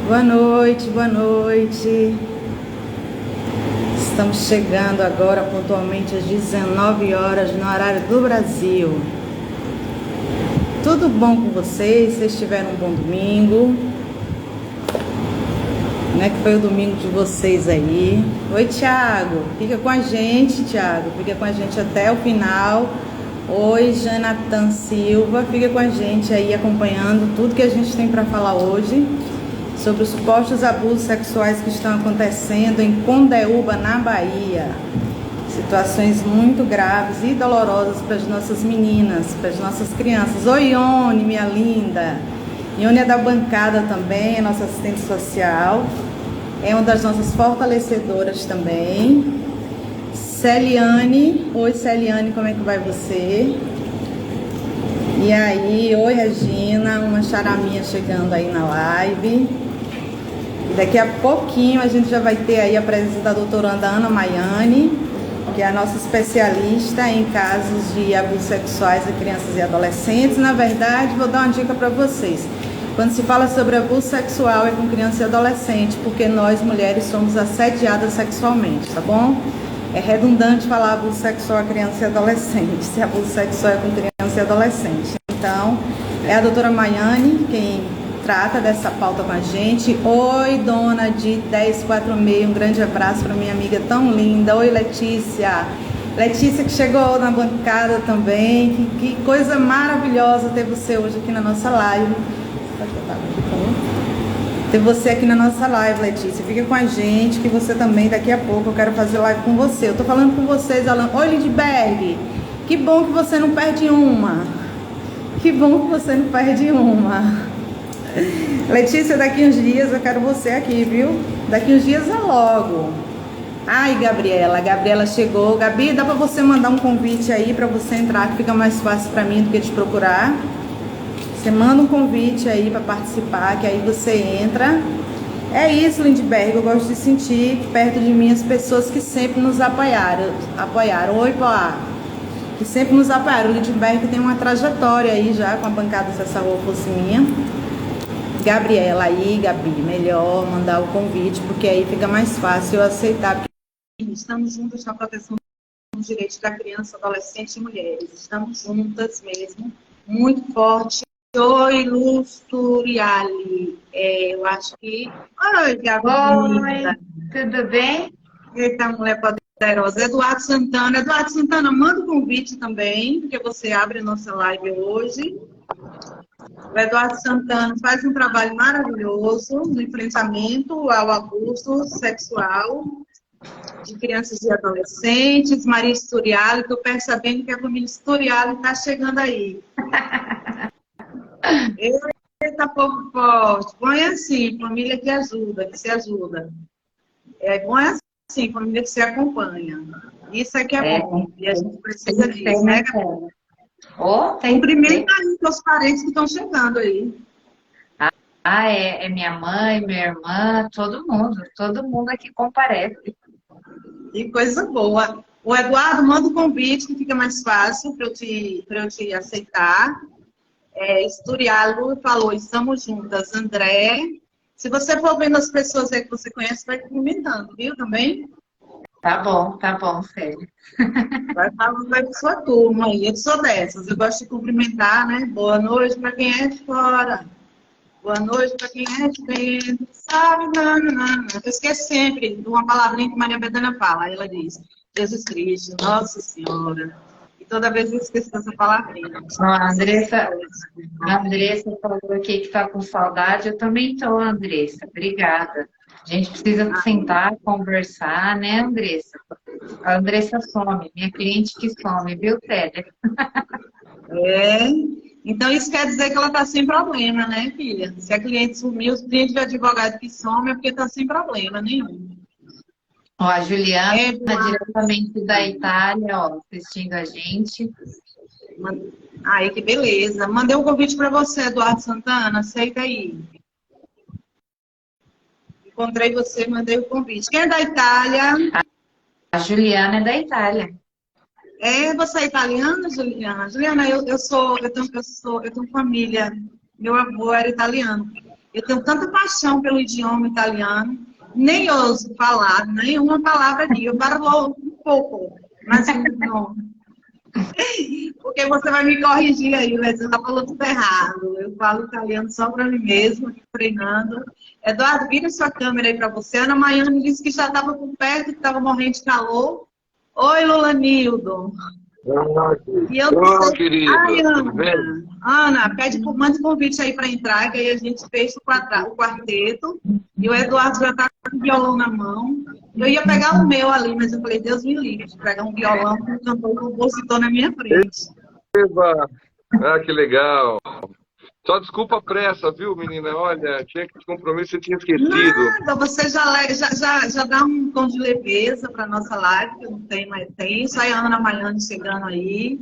Boa noite, boa noite. Estamos chegando agora pontualmente às 19 horas no horário do Brasil. Tudo bom com vocês? Vocês tiveram um bom domingo? Como é que foi o domingo de vocês aí? Oi, Thiago. Fica com a gente, Thiago. Fica com a gente até o final. Oi, Jonathan Silva. Fica com a gente aí acompanhando tudo que a gente tem para falar hoje sobre os supostos abusos sexuais que estão acontecendo em Condeúba, na Bahia. Situações muito graves e dolorosas para as nossas meninas, para as nossas crianças. Oi, Ione, minha linda. Ione é da bancada também, é nossa assistente social. É uma das nossas fortalecedoras também. Celiane. Oi, Celiane, como é que vai você? E aí, oi, Regina. Uma charaminha chegando aí na live. E daqui a pouquinho a gente já vai ter aí a presença da doutoranda Ana Maiane, que é a nossa especialista em casos de abusos sexuais de crianças e adolescentes. Na verdade, vou dar uma dica para vocês. Quando se fala sobre abuso sexual é com criança e adolescente, porque nós mulheres somos assediadas sexualmente, tá bom? É redundante falar abuso sexual a criança e adolescente, se abuso sexual é com criança e adolescente. Então, é a doutora Maiane quem trata dessa pauta com a gente. Oi, dona de 1046, um grande abraço para minha amiga tão linda. Oi, Letícia. Letícia que chegou na bancada também. Que coisa maravilhosa ter você hoje aqui na nossa live. Ter você aqui na nossa live, Letícia. Fica com a gente, que você também, daqui a pouco, eu quero fazer live com você. Eu tô falando com vocês, Alan. Oi, Lindbergh. Que bom que você não perde uma. Que bom que você não perde uma. Letícia, daqui uns dias eu quero você aqui, viu? Daqui uns dias é logo. Ai, Gabriela. A Gabriela chegou. Gabi, dá pra você mandar um convite aí pra você entrar, que fica mais fácil pra mim do que te procurar. Você manda um convite aí para participar, que aí você entra. É isso, Lindbergh. Eu gosto de sentir perto de mim as pessoas que sempre nos apoiaram. Oi, Poá. Que sempre nos apoiaram. O Lindbergh tem uma trajetória aí já com a bancada Se Essa Rua Fosse Minha. Gabriela aí, Gabi, melhor mandar o convite, porque aí fica mais fácil eu aceitar. Estamos juntas na proteção dos direitos da criança, adolescente e mulheres. Estamos juntas mesmo, muito forte. Oi, Lusturiali. Eu acho que... Oi, Gabi. Oi, tudo bem? Eita, mulher poderosa. Eduardo Santana. Eduardo Santana, manda o convite também, porque você abre a nossa live hoje. O Eduardo Santana faz um trabalho maravilhoso no enfrentamento ao abuso sexual de crianças e adolescentes. Maria Sturiali, estou percebendo que a família Sturiali está chegando aí. Eita, povo forte. Bom é assim, família que ajuda, que se ajuda. Bom é assim, família que se acompanha. Isso é que é bom. E a gente precisa disso, né, Gabriela? Cumprimenta aí os parentes que estão chegando aí. É minha mãe, minha irmã, todo mundo aqui comparece. Que coisa boa. O Eduardo, manda o convite, que fica mais fácil para eu te aceitar. Esturialo falou, estamos juntas. André, se você for vendo as pessoas aí que você conhece, vai cumprimentando, viu, também? Tá bom, Célia. Vai para sua turma aí, eu sou dessas, eu gosto de cumprimentar, né? Boa noite para quem é de fora. Boa noite para quem é de dentro. Sabe, não. Eu esqueço sempre de uma palavrinha que Maria Bedana fala. Ela diz, Jesus Cristo, Nossa Senhora. E toda vez eu esqueço dessa palavrinha. A Andressa falou aqui que está com saudade. Eu também estou, Andressa. Obrigada. A gente precisa sentar, conversar, né, Andressa? A Andressa some, minha cliente que some, viu, Célia? Então isso quer dizer que ela está sem problema, né, filha? Se a cliente sumiu, os clientes de advogado que some é porque está sem problema nenhum. Ó, a Juliana, diretamente da Itália, ó, assistindo a gente. Aí, que beleza. Mandei um convite para você, Eduardo Santana. Aceita aí. Encontrei você, mandei o convite. Quem é da Itália? A Juliana é da Itália. Você é italiana, Juliana? Juliana, eu tenho família. Meu avô era italiano. Eu tenho tanta paixão pelo idioma italiano, nem ouso falar nenhuma palavra aqui. Eu falo um pouco, mas não. Porque você vai me corrigir aí, mas você está falando tudo errado. Eu falo italiano só para mim mesmo, aqui treinando. Eduardo, vira sua câmera aí para você. Ana Maiane disse que já estava por perto, que estava morrendo de calor. Oi, Lulanildo. E eu Ô, querida, Ai, Ana, tudo bem? Ana, manda um convite aí para entrar, que aí a gente fez o quarteto. E o Eduardo já está com o violão na mão. Eu ia pegar o meu ali, mas eu falei, Deus me livre, de pegar um violão com um cantor compositor na minha frente. Eba! Ah, que legal. Só desculpa a pressa, viu, menina? Olha, tinha que compromisso, você tinha esquecido. Nada, você já dá um tom de leveza para nossa live, que não tem mais tempo. Aí a Ana Maiane chegando aí.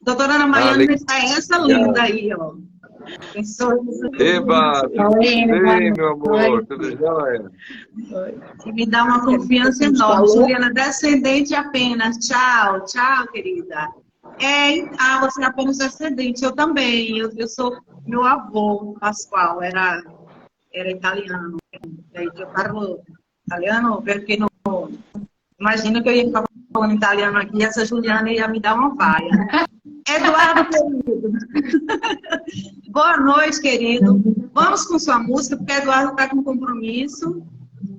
Doutora Ana Maiane, está essa linda aí, ó. Eba! Tudo bem, meu amor? Tudo jóia? Que me dá uma confiança enorme. Juliana, descendente apenas. Tchau, tchau, querida. Você é apenas descendente. Eu também. Eu sou... Meu avô, Pascoal, era italiano. E aí eu falo italiano, porque não... Imagina que eu ia ficar falando italiano aqui e essa Juliana ia me dar uma vaia. Eduardo, querido. Boa noite, querido. Vamos com sua música, porque Eduardo está com compromisso,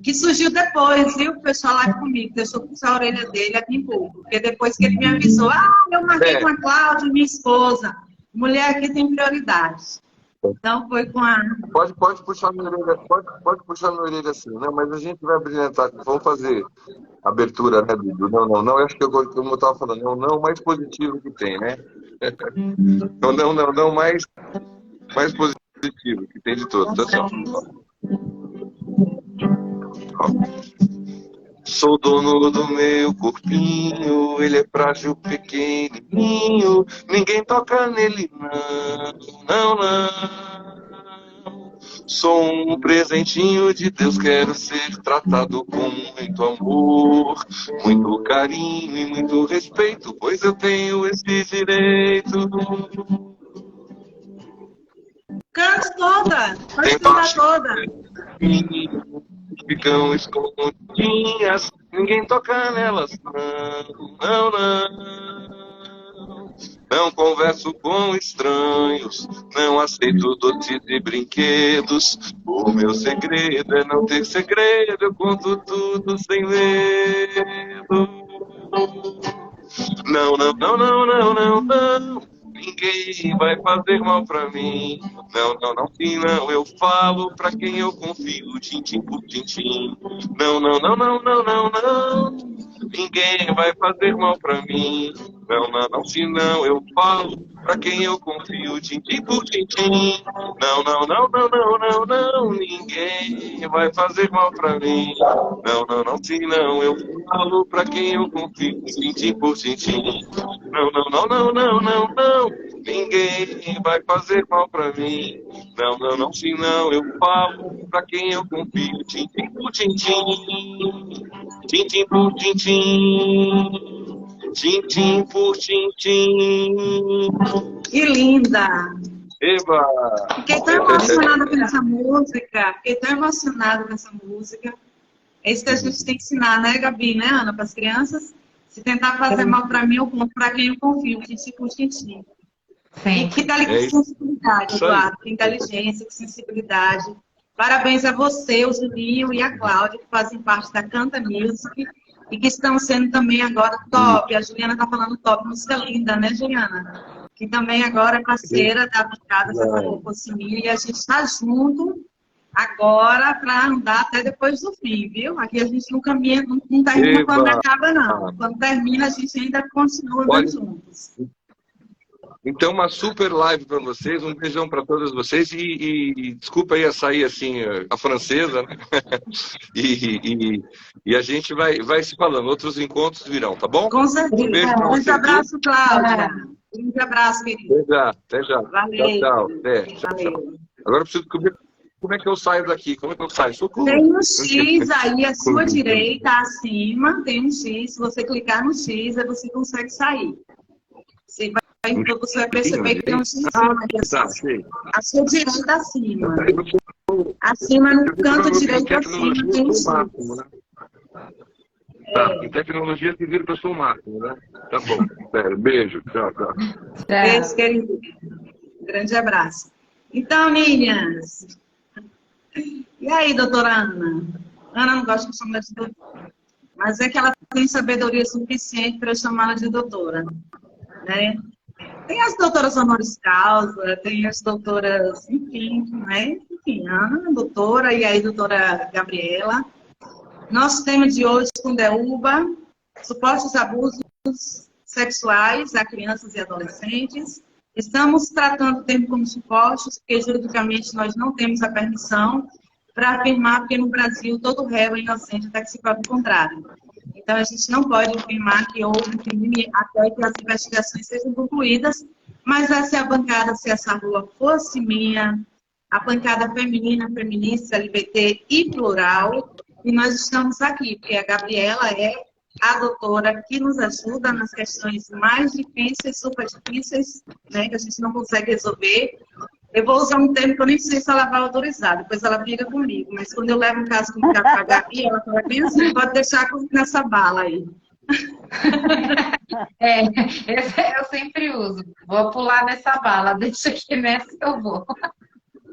que surgiu depois, viu? Fechou a live comigo, deixou puxar a orelha dele aqui em pouco. Porque depois que ele me avisou, eu marquei com a Cláudia, minha esposa. Mulher aqui tem prioridade. Então foi com a... Pode puxar minha orelha, pode puxar minha orelha assim, né? Mas a gente vai brilhantar, vamos fazer abertura, né, Bidu? Não, eu acho que como eu estava falando, não, mais positivo que tem, né? Não, mais positivo que tem de todos. Assim, ó. Sou dono do meu corpinho, ele é frágil, pequenininho, ninguém toca nele, não. Sou um presentinho de Deus, quero ser tratado com muito amor, muito carinho e muito respeito, pois eu tenho esse direito. Cante toda, pode cantar toda. Ficam escondidinhas, ninguém toca nelas, não. Não converso com estranhos, não aceito doces e brinquedos. O meu segredo é não ter segredo, eu conto tudo sem medo. Não. Ninguém vai fazer mal pra mim. Não, sim, não. Eu falo pra quem eu confio, tintim por tintim. Não. Ninguém vai fazer mal pra mim. Não, sim, não. Eu falo pra quem eu confio, tintim por tintim. Não. Ninguém vai fazer mal pra mim. Não, sim, não. Eu falo pra quem eu confio, tintim por tintim. Não. Ninguém vai fazer mal pra mim. Não, sim, não. Eu falo pra quem eu confio, tintim por tintim. Tintim por tintim. Tintim por tintim. Que linda! Eba! Fiquei tão emocionada com essa música. É isso que a gente tem que ensinar, né, Gabi, né, Ana, para as crianças? Se tentar fazer mal para mim, eu conto para quem eu confio, tintim por tintim. E que sensibilidade, Eduardo, que inteligência, que sensibilidade. Parabéns a você, o Julinho e a Cláudia, que fazem parte da Canta Music e que estão sendo também agora top. A Juliana está falando top, música linda, né, Juliana? Que também agora é parceira da bancada Santa Cocimia e a gente está junto agora para andar até depois do fim, viu? Aqui a gente não caminha, não termina quando acaba, não. Quando termina, a gente ainda continua andando juntos. Então, uma super live para vocês, um beijão para todas vocês e desculpa aí a sair assim, a francesa, né? e a gente vai se falando, outros encontros virão, tá bom? Com certeza. Um grande abraço, Cláudia. Um grande abraço, querido. Até já. Valeu. Tchau. Valeu. Agora eu preciso descobrir como é que eu saio daqui, como é que eu saio? Socorro. Tem um X aí à sua direita, acima, tem um X, se você clicar no X, aí você consegue sair. Você vai perceber que tem um X aqui, à sua direita acima. Acima, no canto direito, acima, Tecnologia tem eu um sou o símbolo. máximo, né? Tá, em tecnologia se vira que eu sou o máximo, né? Tá bom, sério, beijo, tchau, tchau. Beijo, querido. Grande abraço. Então, meninas. E aí, doutora Ana? Ana não gosta de chamar de doutora, mas é que ela tem sabedoria suficiente para eu chamá-la de doutora, né? Tem as doutoras honoris causa, tem as doutoras, enfim, né? Enfim, Ana, doutora, e aí, doutora Gabriela. Nosso tema de hoje com Deuba, supostos abusos sexuais a crianças e adolescentes. Estamos tratando o termo como supostos, porque juridicamente nós não temos a permissão para afirmar, porque no Brasil todo réu é inocente até que se prove o contrário. Então a gente não pode afirmar que houve crime até que as investigações sejam concluídas, mas essa é a bancada, se essa rua fosse minha, a bancada feminina, feminista, LGBT e plural, e nós estamos aqui, porque a Gabriela é a doutora que nos ajuda nas questões mais difíceis, super difíceis, né, que a gente não consegue resolver. Eu vou usar um termo que eu nem sei se ela vai autorizar, depois ela briga comigo, mas quando eu levo um caso como para a Gabi, ela fala bem assim, pode deixar nessa bala aí. Esse eu sempre uso. Vou pular nessa bala, deixa que nessa eu vou.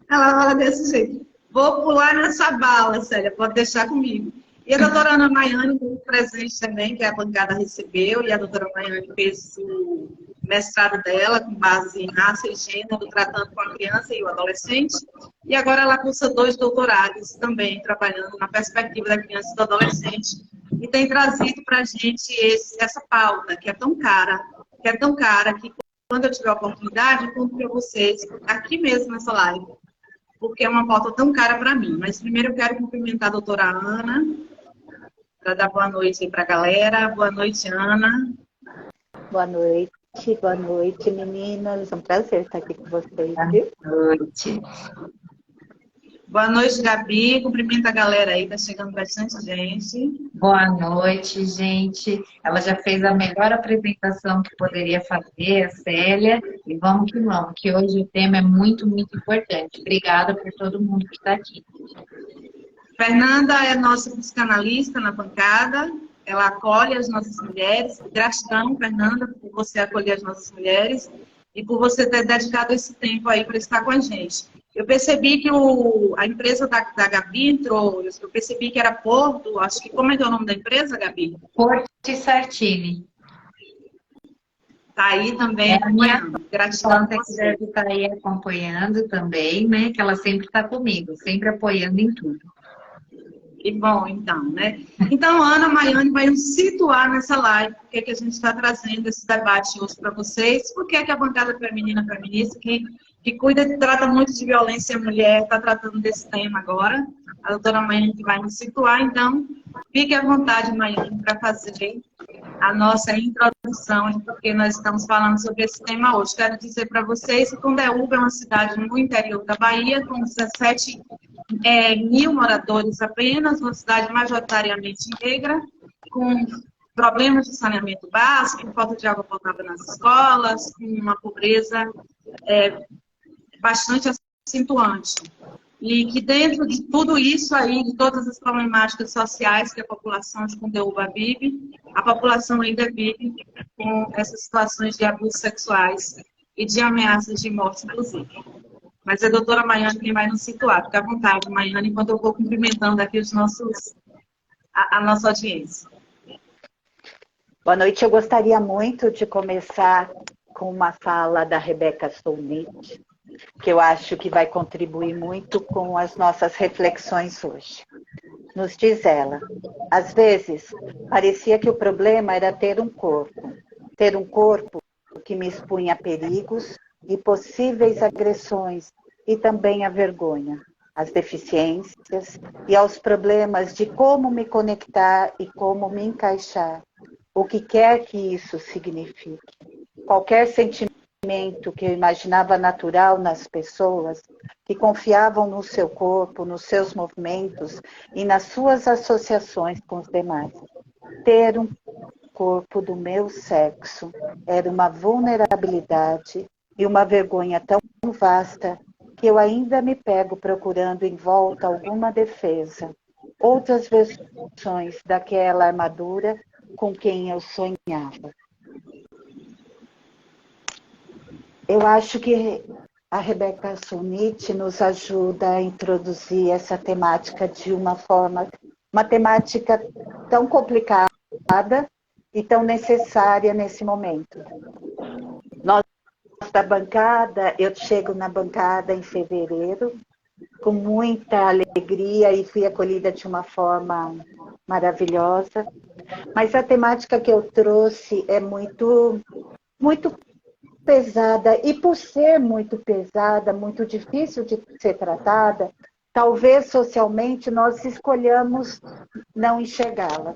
Ela fala desse jeito. Vou pular nessa bala, Célia, pode deixar comigo. E a doutora Ana Maiane, muito presente também, que a bancada recebeu, e a doutora Maiane fez o mestrado dela com base em raça e gênero, tratando com a criança e o adolescente. E agora ela cursa 2 doutorados também, trabalhando na perspectiva da criança e do adolescente. E tem trazido para a gente essa pauta, que é tão cara, que quando eu tiver a oportunidade, eu conto para vocês, aqui mesmo nessa live, porque é uma pauta tão cara para mim. Mas primeiro eu quero cumprimentar a doutora Ana, para dar boa noite aí para a galera. Boa noite, Ana. Boa noite, meninas. É um prazer estar aqui com vocês, viu? Boa noite. Boa noite, Gabi. Cumprimenta a galera aí, tá chegando bastante gente. Boa noite, gente. Ela já fez a melhor apresentação que poderia fazer, a Célia. E vamos, que hoje o tema é muito, muito importante. Obrigada por todo mundo que está aqui. Fernanda é nossa psicanalista na bancada. Ela acolhe as nossas mulheres. Gratidão, Fernanda, por você acolher as nossas mulheres e por você ter dedicado esse tempo aí para estar com a gente. Eu percebi que a empresa da Gabi entrou, eu percebi que era Porto, acho que, como é que é o nome da empresa, Gabi? Porto Sartini. Está aí também acompanhando. Gratidão que deve estar aí acompanhando também, né? Que ela sempre está comigo, sempre apoiando em tudo. Que bom, então, né? Então, a Ana Maiane vai nos situar nessa live, porque que a gente está trazendo esse debate hoje para vocês, porque é que a bancada feminina feminista, que cuida e trata muito de violência à mulher, está tratando desse tema agora. A doutora Maiane vai nos situar, então, fique à vontade, Maiane, para fazer a nossa introdução, porque nós estamos falando sobre esse tema hoje. Quero dizer para vocês que Condeúba é uma cidade no interior da Bahia, com 17 mil moradores apenas, uma cidade majoritariamente negra, com problemas de saneamento básico, com falta de água potável nas escolas, com uma pobreza bastante acentuante. E que dentro de tudo isso aí, de todas as problemáticas sociais que a população de Condeúba vive, a população ainda vive com essas situações de abusos sexuais e de ameaças de morte, inclusive. Mas é a doutora Maiane quem vai nos situar. Fica à vontade, Maiane, enquanto eu vou cumprimentando aqui a nossa audiência. Boa noite. Eu gostaria muito de começar com uma fala da Rebeca Solnit, que eu acho que vai contribuir muito com as nossas reflexões hoje. Nos diz ela, às vezes, parecia que o problema era ter um corpo que me expunha a perigos e possíveis agressões, e também a vergonha, as deficiências e aos problemas de como me conectar e como me encaixar, o que quer que isso signifique. Qualquer sentimento que eu imaginava natural nas pessoas, que confiavam no seu corpo, nos seus movimentos e nas suas associações com os demais. Ter um corpo do meu sexo era uma vulnerabilidade e uma vergonha tão vasta que eu ainda me pego procurando em volta alguma defesa, outras versões daquela armadura com quem eu sonhava. Eu acho que a Rebecca Solnit nos ajuda a introduzir essa temática de uma forma, uma temática tão complicada e tão necessária nesse momento. Nós da bancada, eu chego na bancada em fevereiro, com muita alegria e fui acolhida de uma forma maravilhosa, mas a temática que eu trouxe é muito pesada, e por ser muito pesada, muito difícil de ser tratada, talvez socialmente nós escolhamos não enxergá-la.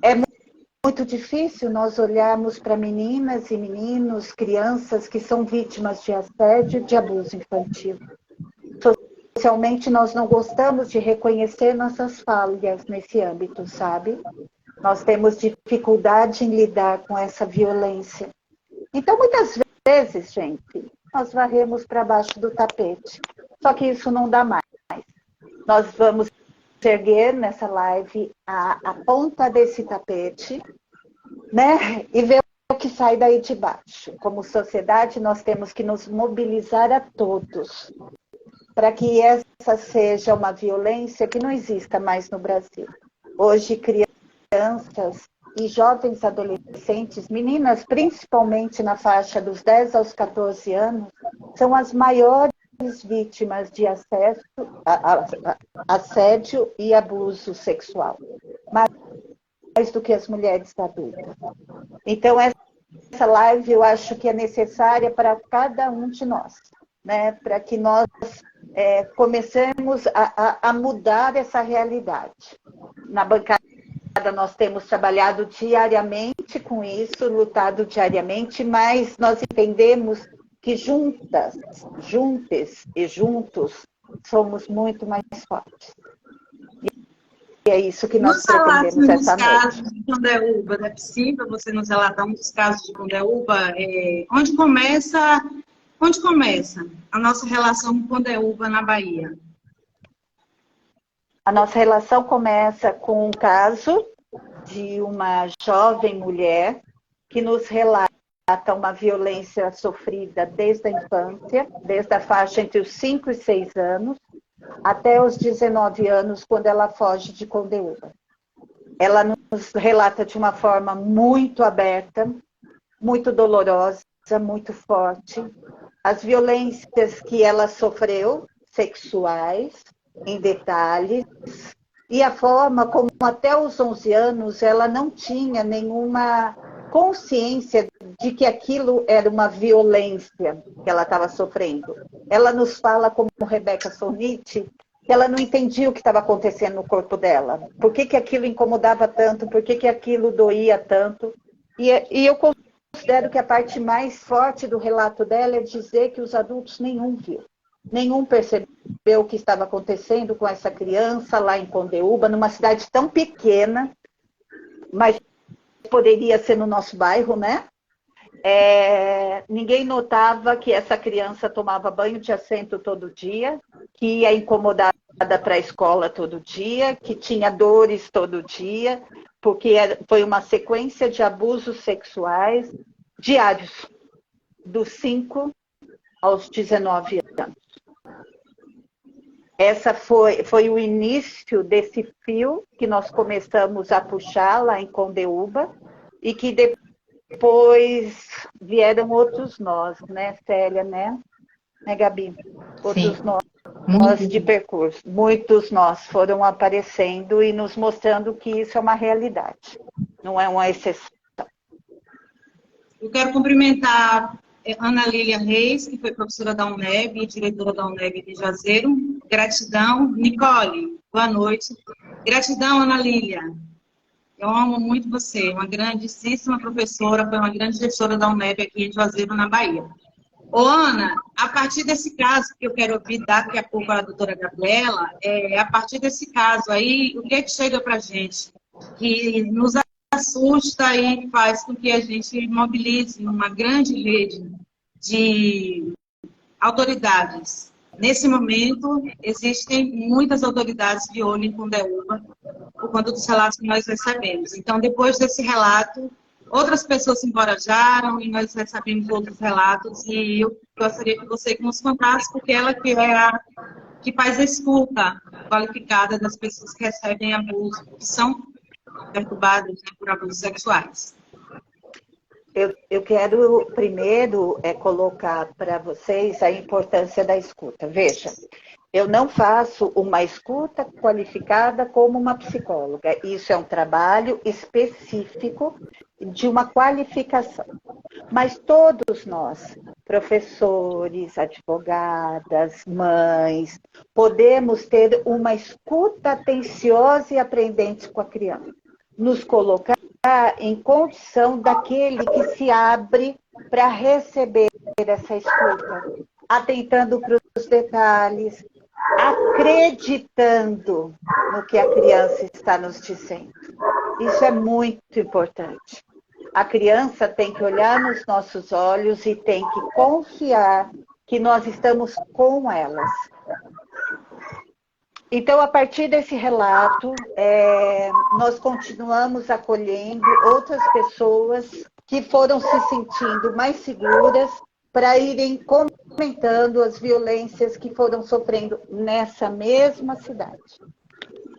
É muito difícil nós olharmos para meninas e meninos, crianças que são vítimas de assédio e de abuso infantil. Socialmente nós não gostamos de reconhecer nossas falhas nesse âmbito, sabe? Nós temos dificuldade em lidar com essa violência. Então, muitas vezes, gente, nós varremos para baixo do tapete. Só que isso não dá mais. Nós vamos erguer nessa live a ponta desse tapete, né? E ver o que sai daí de baixo. Como sociedade, nós temos que nos mobilizar a todos para que essa seja uma violência que não exista mais no Brasil. Hoje, crianças e jovens adolescentes, meninas principalmente na faixa dos 10 aos 14 anos, são as maiores vítimas de assédio e abuso sexual, mais do que as mulheres adultas. Então, essa live eu acho que é necessária para cada um de nós, né? Para que nós comecemos a mudar essa realidade. Na bancada nós temos trabalhado diariamente com isso, lutado diariamente, mas nós entendemos que juntas e juntos somos muito mais fortes. E é isso que nós pretendemos essa noite. Nos casos de Condeúba, é possível você nos relatar um dos casos de Condeúba? Onde começa a nossa relação com Condeúba na Bahia? A nossa relação começa com um caso de uma jovem mulher que nos relata uma violência sofrida desde a infância, desde a faixa entre os 5 e 6 anos, até os 19 anos, quando ela foge de Condeúba. Ela nos relata de uma forma muito aberta, muito dolorosa, muito forte, as violências que ela sofreu, sexuais, em detalhes, e a forma como até os 11 anos ela não tinha nenhuma consciência de que aquilo era uma violência que ela estava sofrendo. Ela nos fala, como Rebecca Solnit, que ela não entendia o que estava acontecendo no corpo dela. Por que aquilo incomodava tanto? Por que aquilo doía tanto? E eu considero que a parte mais forte do relato dela é dizer que os adultos nenhum viu. Nenhum percebeu o que estava acontecendo com essa criança lá em Condeúba, numa cidade tão pequena, mas poderia ser no nosso bairro, né? Ninguém notava que essa criança tomava banho de assento todo dia, que ia incomodada para a escola todo dia, que tinha dores todo dia, porque foi uma sequência de abusos sexuais diários, dos 5 aos 19 anos. Essa foi o início desse fio que nós começamos a puxar lá em Condeúba e que depois vieram outros nós, né, Célia, né Gabi? Outros nós de percurso. Muitos nós foram aparecendo e nos mostrando que isso é uma realidade, não é uma exceção. Eu quero cumprimentar Ana Lília Reis, que foi professora da UNEB e diretora da UNEB de Juazeiro. Gratidão. Nicole, boa noite. Gratidão, Ana Lília. Eu amo muito você, uma grandíssima professora, foi uma grande gestora da UNEB aqui em Juazeiro, na Bahia. Ô, Ana, a partir desse caso, que eu quero ouvir daqui a pouco a doutora Gabriela, a partir desse caso aí, o que é que chega pra gente? Que nos assusta e faz com que a gente mobilize uma grande rede de autoridades Nesse momento, existem muitas autoridades de olho em Condeúba, por conta dos relatos que nós recebemos. Então, depois desse relato, outras pessoas se encorajaram e nós recebemos outros relatos, e eu gostaria que você nos contasse, porque ela que é a que faz a escuta qualificada das pessoas que recebem abuso, que são perturbadas, né, por abusos sexuais. Eu quero primeiro colocar para vocês a importância da escuta. Veja, eu não faço uma escuta qualificada como uma psicóloga. Isso é um trabalho específico de uma qualificação. Mas todos nós, professores, advogadas, mães, podemos ter uma escuta atenciosa e aprendente com a criança. Nos colocar em condição daquele que se abre para receber essa escuta, atentando para os detalhes, acreditando no que a criança está nos dizendo. Isso é muito importante. A criança tem que olhar nos nossos olhos e tem que confiar que nós estamos com elas. Então, a partir desse relato, nós continuamos acolhendo outras pessoas que foram se sentindo mais seguras para irem comentando as violências que foram sofrendo nessa mesma cidade.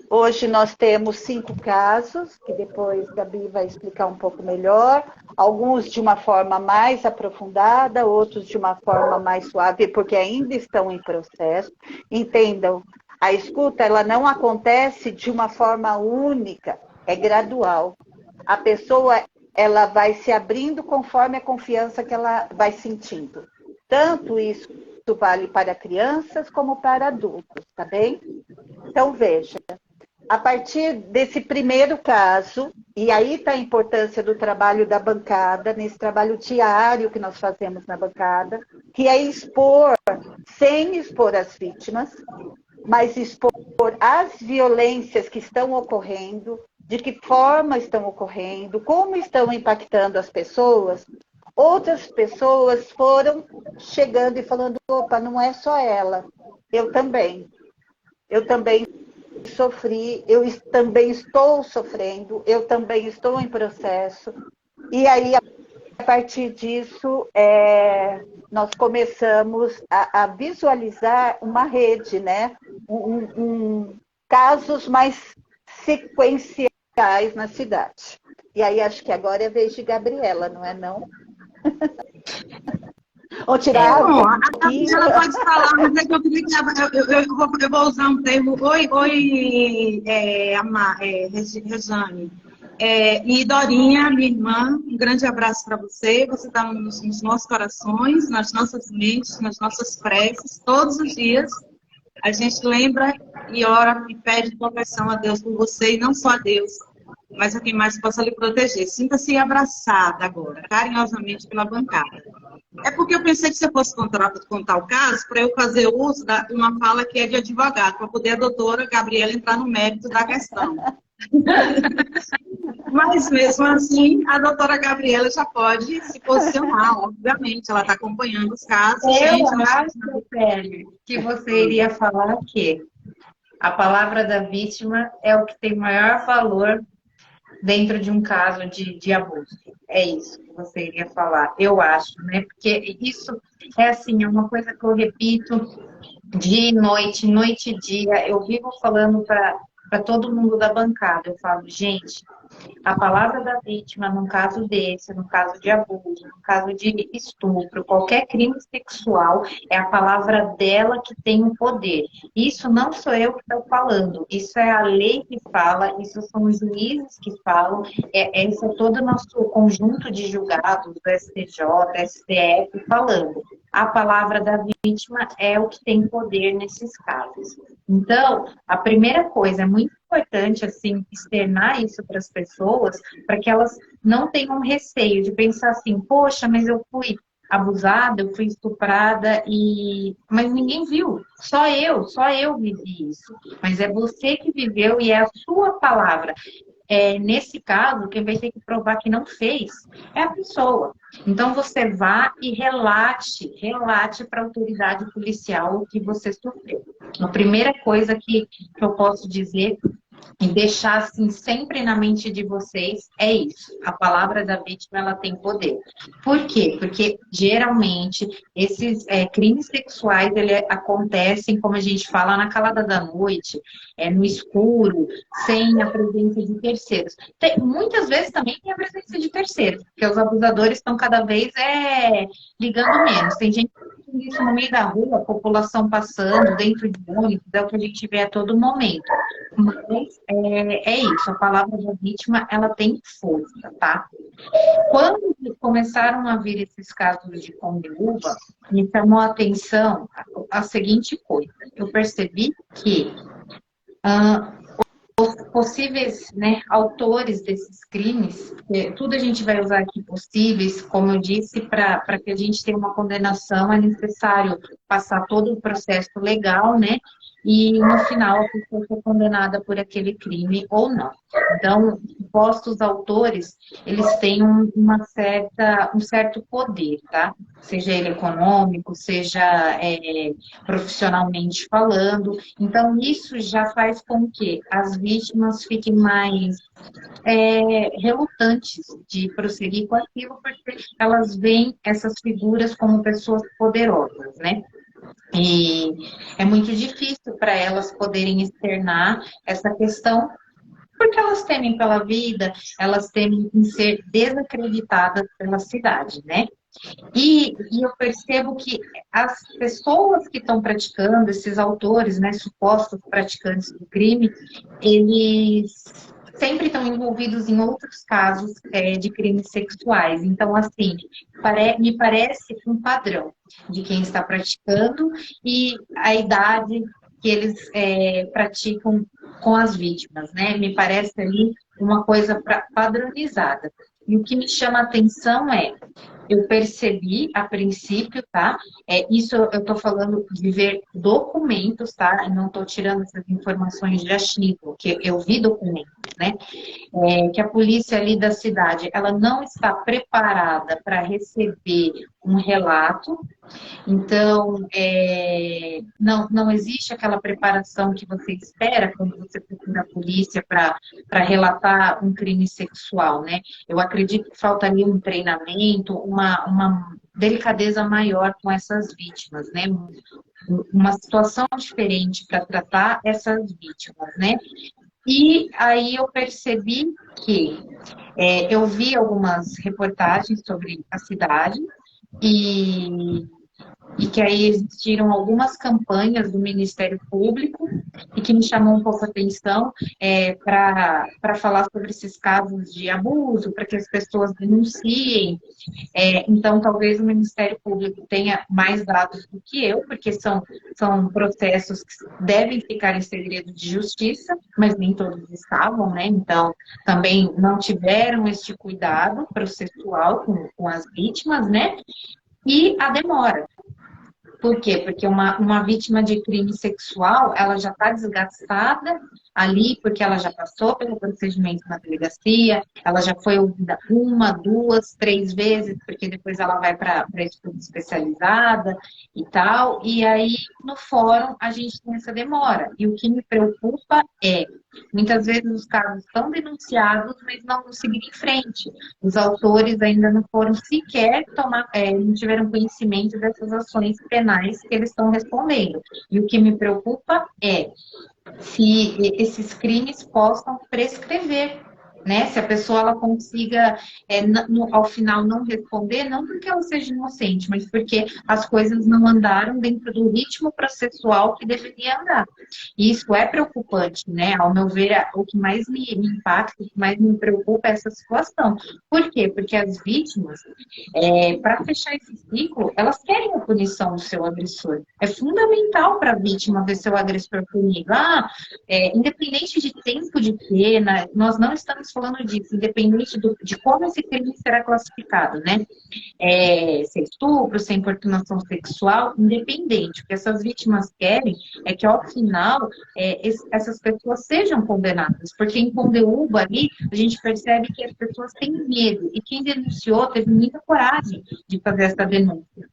Hoje nós temos 5 casos, que depois Gabi vai explicar um pouco melhor, alguns de uma forma mais aprofundada, outros de uma forma mais suave, porque ainda estão em processo. Entendam, a escuta ela não acontece de uma forma única, é gradual. A pessoa ela vai se abrindo conforme a confiança que ela vai sentindo. Tanto isso vale para crianças como para adultos, tá bem? Então, veja, a partir desse primeiro caso, e aí está a importância do trabalho da bancada, nesse trabalho diário que nós fazemos na bancada, que é expor, sem expor as vítimas, mas expor as violências que estão ocorrendo, de que forma estão ocorrendo, como estão impactando as pessoas. Outras pessoas foram chegando e falando, opa, não é só ela, eu também sofri, também estou sofrendo, eu também estou em processo. E aí, a partir disso, nós começamos a visualizar uma rede, né? Casos mais sequenciais na cidade. E aí, acho que agora é a vez de Gabriela, não é não? Ou tirar Bom, a ela pode falar, mas é que eu queria que eu vou usar um termo. Oi, Rejane. E Dorinha, minha irmã, um grande abraço para você. Você está nos nossos corações, nas nossas mentes, nas nossas preces, todos os dias. A gente lembra e ora e pede proteção a Deus por você, e não só a Deus, mas a quem mais possa lhe proteger. Sinta-se abraçada agora, carinhosamente pela bancada. É porque eu pensei que você fosse contar o caso para eu fazer uso de uma fala que é de advogado, para poder a doutora Gabriela entrar no mérito da questão. Mas, mesmo assim, a doutora Gabriela já pode se posicionar, obviamente. Ela está acompanhando os casos. Eu acho, Célia, que você iria falar que a palavra da vítima é o que tem maior valor dentro de um caso de abuso. É isso que você iria falar, eu acho, né? Porque isso é assim, é uma coisa que eu repito dia e noite, noite e dia. Eu vivo falando para todo mundo da bancada. Eu falo, gente, a palavra da vítima, num caso desse, no caso de abuso, no caso de estupro, qualquer crime sexual, é a palavra dela que tem o poder. Isso não sou eu que estou falando, isso é a lei que fala, isso são os juízes que falam, esse é todo o nosso conjunto de julgados do STJ, STF falando. A palavra da vítima é o que tem poder nesses casos. Então, a primeira coisa, é muito importante, assim, externar isso para as pessoas, para que elas não tenham receio de pensar assim, poxa, mas eu fui abusada, eu fui estuprada, mas ninguém viu, só eu vivi isso. Mas é você que viveu e é a sua palavra. nesse caso, quem vai ter que provar que não fez é a pessoa. Então, você vá e relate para a autoridade policial o que você sofreu. A primeira coisa que eu posso dizer e deixar assim sempre na mente de vocês é isso. A palavra da vítima, ela tem poder. Por quê? Porque geralmente esses crimes sexuais acontecem, como a gente fala, na calada da noite, no escuro, sem a presença de terceiros. Muitas vezes também tem a presença de terceiros, porque os abusadores estão cada vez ligando menos. Tem gente que tem isso no meio da rua, a população passando, dentro de ônibus, é o que a gente vê a todo momento. Mas é isso, a palavra da vítima, ela tem força, tá? Quando começaram a vir esses casos de condeúva, me chamou a atenção a seguinte coisa. Eu percebi que os possíveis, né, autores desses crimes, tudo a gente vai usar aqui possíveis, como eu disse, para que a gente tenha uma condenação, é necessário passar todo o processo legal, né? E no final a pessoa foi condenada por aquele crime ou não. Então, supostos autores, eles têm um certo poder, tá? Seja ele econômico, seja profissionalmente falando. Então, isso já faz com que as vítimas fiquem mais relutantes de prosseguir com aquilo, porque elas veem essas figuras como pessoas poderosas, né? E é muito difícil para elas poderem externar essa questão, porque elas temem pela vida, elas temem em ser desacreditadas pela cidade, né? E eu percebo que as pessoas que estão praticando, esses autores, né, supostos praticantes do crime, eles sempre estão envolvidos em outros casos de crimes sexuais. Então, assim, me parece um padrão de quem está praticando e a idade que eles praticam com as vítimas, né? Me parece ali uma coisa padronizada. E o que me chama a atenção eu percebi a princípio, tá? Isso eu estou falando de ver documentos, tá? Eu não estou tirando essas informações de achismo, que eu vi documentos, né? Que a polícia ali da cidade, ela não está preparada para receber um relato. Então, não existe aquela preparação que você espera quando você procura a polícia para relatar um crime sexual, né? Eu acredito que faltaria um treinamento, uma delicadeza maior com essas vítimas, né? Uma situação diferente para tratar essas vítimas, né? E aí eu percebi que eu vi algumas reportagens sobre a cidade e que aí existiram algumas campanhas do Ministério Público e que me chamou um pouco a atenção para falar sobre esses casos de abuso, para que as pessoas denunciem. Então, talvez o Ministério Público tenha mais dados do que eu, porque são processos que devem ficar em segredo de justiça, mas nem todos estavam, né? Então, também não tiveram este cuidado processual com as vítimas, né? E a demora. Por quê? Porque uma vítima de crime sexual, ela já está desgastada ali, porque ela já passou pelo procedimento na delegacia, ela já foi ouvida 1, 2, 3 vezes, porque depois ela vai para a estudo especializada e tal, e aí no fórum a gente tem essa demora. E o que me preocupa muitas vezes os casos estão denunciados, mas não seguiram em frente. Os autores ainda não foram sequer não tiveram conhecimento dessas ações penais que eles estão respondendo. E o que me preocupa se esses crimes possam prescrever, né? Se a pessoa ela consiga, ao final, não responder, não porque ela seja inocente, mas porque as coisas não andaram dentro do ritmo processual que deveria andar. E isso é preocupante, né? Ao meu ver, o que mais me impacta, o que mais me preocupa é essa situação. Por quê? Porque as vítimas, para fechar esse ciclo, elas querem a punição do seu agressor. É fundamental para a vítima ver seu agressor punido. Independente de tempo de pena, nós não estamos falando disso, independente de como esse crime será classificado, né? Se é estupro, se é importunação sexual, independente. O que essas vítimas querem é que, ao final, essas pessoas sejam condenadas. Porque em Condeúba, ali, a gente percebe que as pessoas têm medo. E quem denunciou teve muita coragem de fazer essa denúncia.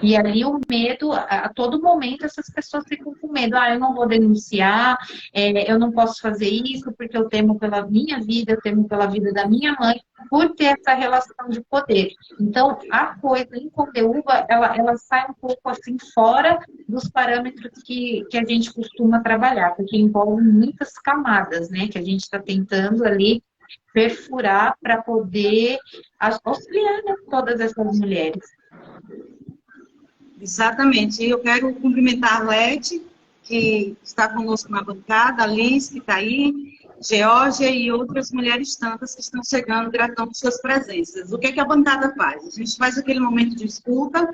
E ali o medo, a todo momento essas pessoas ficam com medo. Eu não vou denunciar, eu não posso fazer isso porque eu temo pela minha vida, eu temo pela vida da minha mãe, por ter essa relação de poder. Então, a coisa em Condeúba, ela sai um pouco assim fora dos parâmetros que a gente costuma trabalhar, porque envolve muitas camadas, né, que a gente está tentando ali perfurar para poder auxiliar, né, todas essas mulheres. Exatamente. Eu quero cumprimentar a Arlete, que está conosco na bancada, a Liz, que está aí, Geórgia e outras mulheres tantas que estão chegando, gratidão por suas presenças. O que é que a bancada faz? A gente faz aquele momento de escuta,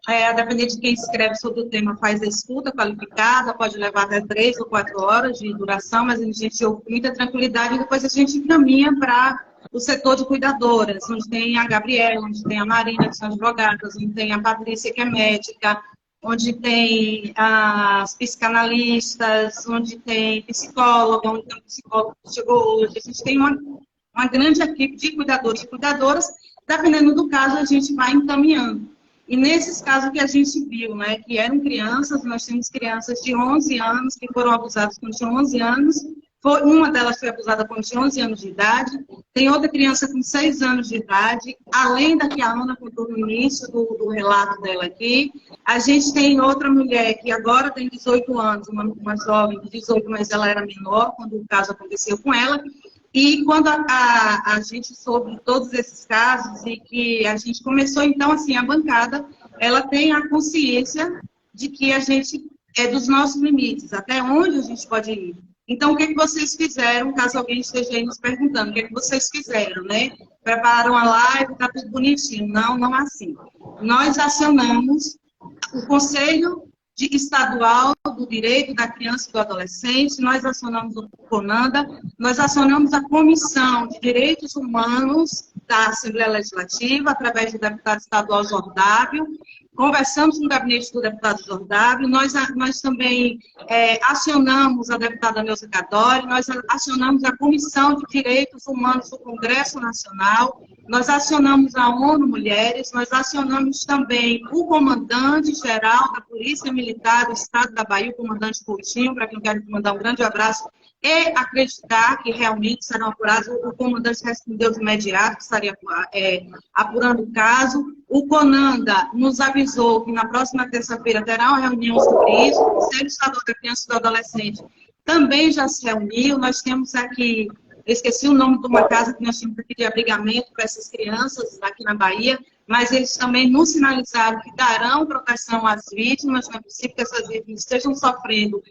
a depender de quem escreve sobre o tema, faz a escuta qualificada, pode levar até 3 ou 4 horas de duração, mas a gente ouve com muita tranquilidade e depois a gente encaminha para o setor de cuidadoras, onde tem a Gabriela, onde tem a Marina, que são advogadas, onde tem a Patrícia, que é médica, onde tem as psicanalistas, onde tem psicóloga, onde tem um psicólogo que chegou hoje. A gente tem uma grande equipe de cuidadores e cuidadoras, dependendo do caso, a gente vai encaminhando. E nesses casos que a gente viu, né, que eram crianças, nós temos crianças de 11 anos que foram abusadas quando tinham 11 anos, uma delas foi abusada quando tinha 11 anos de idade, tem outra criança com 6 anos de idade, além da que a Ana contou no início do relato dela aqui. A gente tem outra mulher que agora tem 18 anos, uma jovem de 18, mas ela era menor quando o caso aconteceu com ela. E quando a gente soube de todos esses casos e que a gente começou, então, assim, a bancada, ela tem a consciência de que a gente é dos nossos limites, até onde a gente pode ir. Então, o que vocês fizeram, caso alguém esteja aí nos perguntando, o que vocês fizeram, né? Prepararam a live, tá tudo bonitinho. Não, não é assim. Nós acionamos o Conselho Estadual do Direito da Criança e do Adolescente, nós acionamos o CONANDA, nós acionamos a Comissão de Direitos Humanos da Assembleia Legislativa, através do deputado estadual Jordávio, conversamos com o gabinete do deputado Jordávio, nós também acionamos a deputada Neuza Cadori, nós acionamos a Comissão de Direitos Humanos do Congresso Nacional, nós acionamos a ONU Mulheres, nós acionamos também o comandante-geral da Polícia Militar do Estado da Bahia, o comandante Coutinho, para quem eu quero mandar um grande abraço, e acreditar que realmente serão apurados. O comandante respondeu de imediato que estaria apurando o caso. O CONANDA nos avisou que na próxima terça-feira terá uma reunião sobre isso. O Conselho Estadual da Criança e do Adolescente também já se reuniu. Nós temos aqui, eu esqueci o nome de uma casa que nós tínhamos aqui de abrigamento para essas crianças aqui na Bahia, mas eles também nos sinalizaram que darão proteção às vítimas. Não é possível que essas vítimas estejam sofrendo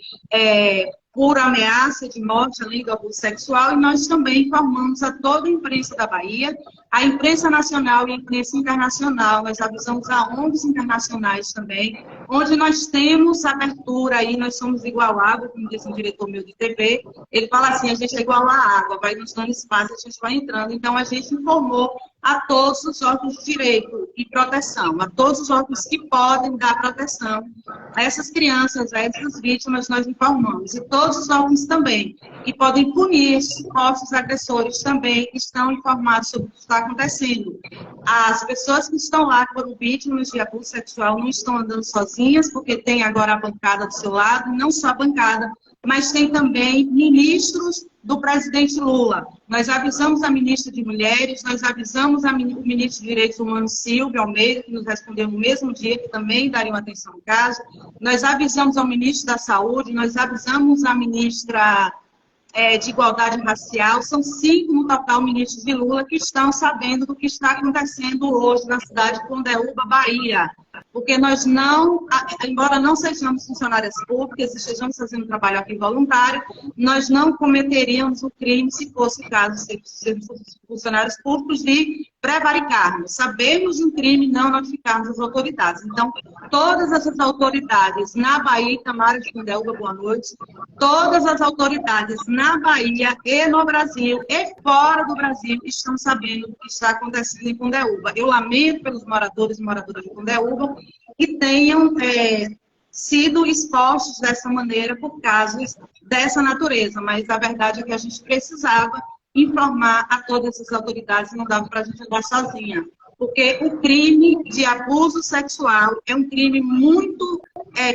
por ameaça de morte, além do abuso sexual, e nós também informamos a toda a imprensa da Bahia, a imprensa nacional e a imprensa internacional. Nós avisamos a ONGs internacionais também, onde nós temos abertura aí, nós somos igual à água, como disse um diretor meu de TV, ele fala assim, a gente é igual à água, vai nos dando espaço, a gente vai entrando. Então, a gente informou a todos os órgãos de direito e proteção, a todos os órgãos que podem dar proteção a essas crianças, a essas vítimas, nós informamos. E todos os órgãos também, que podem punir supostos agressores, também estão informados sobre o que está acontecendo. As pessoas que estão lá, que foram vítimas de abuso sexual, não estão andando sozinhas, porque tem agora a bancada do seu lado, não só a bancada, mas tem também ministros do presidente Lula. Nós avisamos a ministra de Mulheres, nós avisamos o ministro de Direitos Humanos, Silvio Almeida, que nos respondeu no mesmo dia, que também daria uma atenção no caso. Nós avisamos ao ministro da Saúde, nós avisamos a ministra de Igualdade Racial. São 5 no total ministros de Lula que estão sabendo do que está acontecendo hoje na cidade de Condeúba, Bahia. Porque nós não, embora não sejamos funcionárias públicas, estejamos fazendo trabalho aqui voluntário, nós não cometeríamos o crime se fosse o caso de sermos funcionários públicos de prevaricarmos. Sabemos de um crime e não notificarmos as autoridades. Então, todas essas autoridades na Bahia, Itamar de Condeúba, boa noite, todas as autoridades na Bahia e no Brasil e fora do Brasil estão sabendo o que está acontecendo em Condeúba. Eu lamento pelos moradores e moradoras de Condeúba que tenham sido expostos dessa maneira por casos dessa natureza, mas a verdade é que a gente precisava informar a todas as autoridades e não dava para a gente andar sozinha. Porque o crime de abuso sexual é um crime muito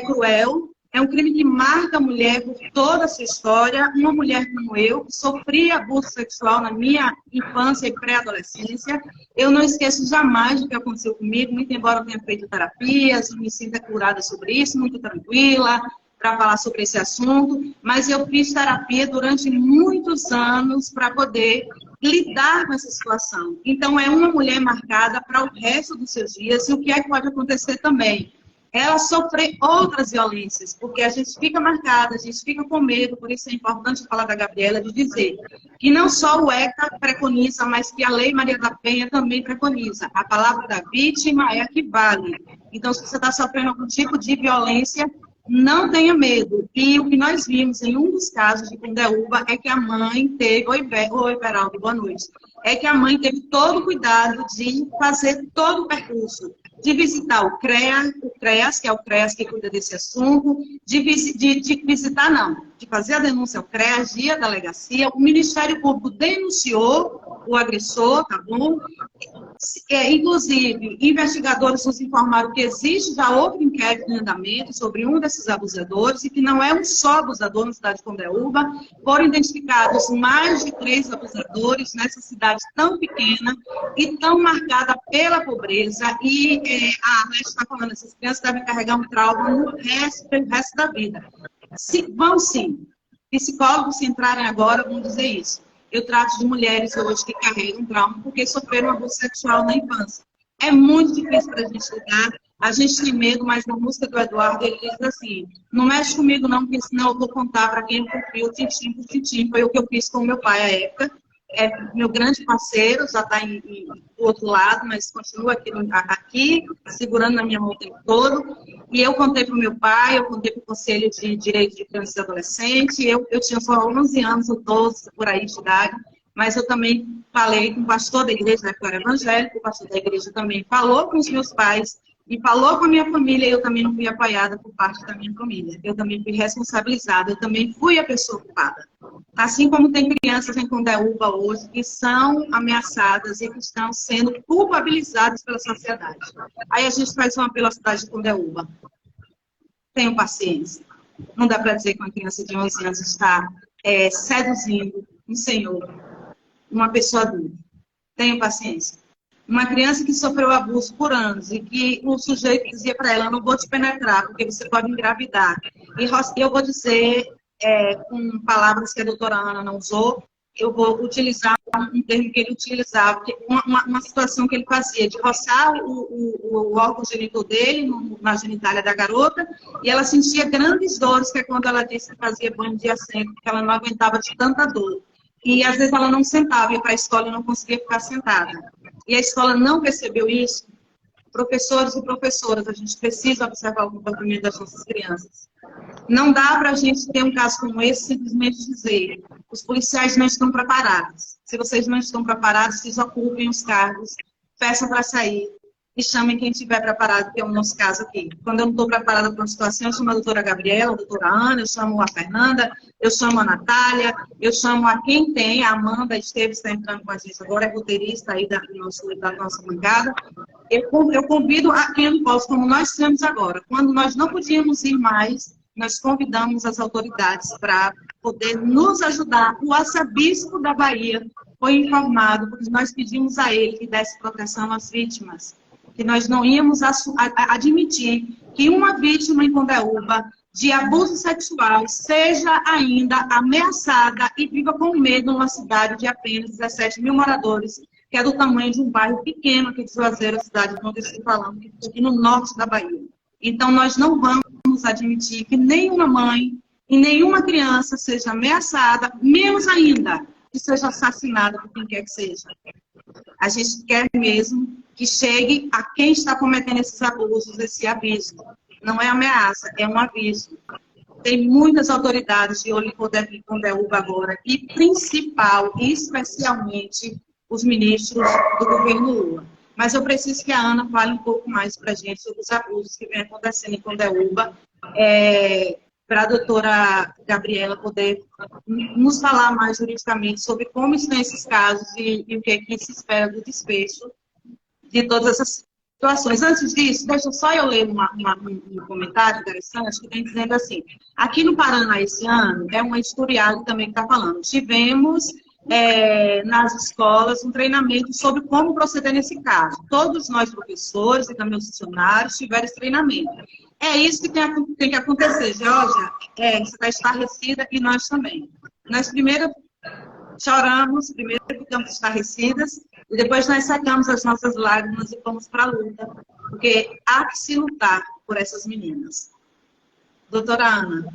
cruel, é um crime que marca a mulher por toda a sua história. Uma mulher como eu, que sofri abuso sexual na minha infância e pré-adolescência, eu não esqueço jamais do que aconteceu comigo, muito embora eu tenha feito terapias, me sinta curada sobre isso, muito tranquila, para falar sobre esse assunto, mas eu fiz terapia durante muitos anos para poder lidar com essa situação. Então, é uma mulher marcada para o resto dos seus dias, e o que é que pode acontecer também? Ela sofrer outras violências, porque a gente fica marcada, a gente fica com medo, por isso é importante falar da Gabriela, de dizer que não só o ECA preconiza, mas que a Lei Maria da Penha também preconiza. A palavra da vítima é a que vale. Então, se você está sofrendo algum tipo de violência, não tenha medo. E o que nós vimos em um dos casos de Condeúba é que a mãe teve... Oi, Everaldo, boa noite. É que a mãe teve todo o cuidado de fazer todo o percurso, de visitar o CREAS, que é o CREAS que cuida desse assunto, de visitar, não, de fazer a denúncia ao CREAS, de ir à delegacia. O Ministério Público denunciou o agressor, tá bom? Inclusive, investigadores nos informaram que existe já outro inquérito em andamento sobre um desses abusadores, e que não é um só abusador na cidade de Condeúba. Foram identificados mais de 3 abusadores nessa cidade tão pequena e tão marcada pela pobreza. E a Arlete está falando, essas crianças devem carregar um trauma no resto da vida. Vão sim. Psicólogos, se entrarem agora, vão dizer isso. Eu trato de mulheres hoje que carregam trauma porque sofreram abuso sexual na infância. É muito difícil para a gente lidar. A gente tem medo, mas na música do Eduardo ele diz assim: não mexe comigo não, porque senão eu vou contar para quem cumpriu tintim por tintim. Foi o que eu fiz com meu pai à época. É meu grande parceiro, já está do outro lado, mas continua aqui, segurando na minha mão o tempo todo. E eu contei para o meu pai, eu contei para o Conselho de Direito de Criança e Adolescente. Eu tinha só 11 anos ou 12 por aí de idade, mas eu também falei com o pastor da igreja, que eu era evangélico, o pastor da igreja também falou com os meus pais e falou com a minha família, e eu também não fui apoiada por parte da minha família. Eu também fui responsabilizada, eu também fui a pessoa culpada. Assim como tem crianças em Condeúba hoje que são ameaçadas e que estão sendo culpabilizadas pela sociedade. Aí a gente faz um apelo à cidade de Condeúba. Tenham paciência. Não dá para dizer que uma criança de 11 anos está seduzindo um senhor, uma pessoa adulta. Tenham paciência. Uma criança que sofreu abuso por anos e que o sujeito dizia para ela: não vou te penetrar porque você pode engravidar. E eu vou dizer, com palavras que a doutora Ana não usou, eu vou utilizar um termo que ele utilizava, uma situação que ele fazia, de roçar o órgão genital dele na genitália da garota, e ela sentia grandes dores, que é quando ela disse que fazia banho dia sempre, porque ela não aguentava de tanta dor. E às vezes ela não sentava, ia para a escola e não conseguia ficar sentada. E a escola não percebeu isso. Professores e professoras, a gente precisa observar o comportamento das nossas crianças. Não dá para a gente ter um caso como esse simplesmente dizer: os policiais não estão preparados. Se vocês não estão preparados, vocês ocupem os cargos, peçam para sair e chamem quem estiver preparado, que é o nosso caso aqui. Quando eu não estou preparada para uma situação, eu chamo a doutora Gabriela, a doutora Ana, eu chamo a Fernanda, eu chamo a Natália, eu chamo a quem tem, a Amanda Esteves está entrando com a gente agora, é roteirista aí da nossa bancada. Eu convido a quem eu não posso, como nós fizemos agora. Quando nós não podíamos ir mais, nós convidamos as autoridades para poder nos ajudar. O arcebispo da Bahia foi informado, porque nós pedimos a ele que desse proteção às vítimas, que nós não íamos admitir que uma vítima em Condeúba de abuso sexual seja ainda ameaçada e viva com medo numa cidade de apenas 17 mil moradores, que é do tamanho de um bairro pequeno aqui de Juazeiro, a cidade de onde eu estou falando, que fica aqui no norte da Bahia. Então, nós não vamos admitir que nenhuma mãe e nenhuma criança seja ameaçada, menos ainda que seja assassinada por quem quer que seja. A gente quer mesmo que chegue a quem está cometendo esses abusos, esse aviso. Não é ameaça, é um aviso. Tem muitas autoridades de olho em Condeúba agora, e principal, especialmente, os ministros do governo Lula. Mas eu preciso que a Ana fale um pouco mais para a gente sobre os abusos que vem acontecendo em Condeúba, para a doutora Gabriela poder nos falar mais juridicamente sobre como estão esses casos e o que é que se espera do desfecho de todas essas situações. Antes disso, deixa só eu ler um comentário interessante que vem dizendo assim: aqui no Paraná esse ano, é uma historiada também que está falando, tivemos nas escolas um treinamento sobre como proceder nesse caso. Todos nós, professores e também os funcionários, tiveram esse treinamento. É isso que tem que acontecer, Georgia. Você está estarrecida e nós também. Nós primeiro choramos, primeiro ficamos estarrecidas, e depois nós sacamos as nossas lágrimas e fomos para a luta, porque há que se lutar por essas meninas. Doutora Ana.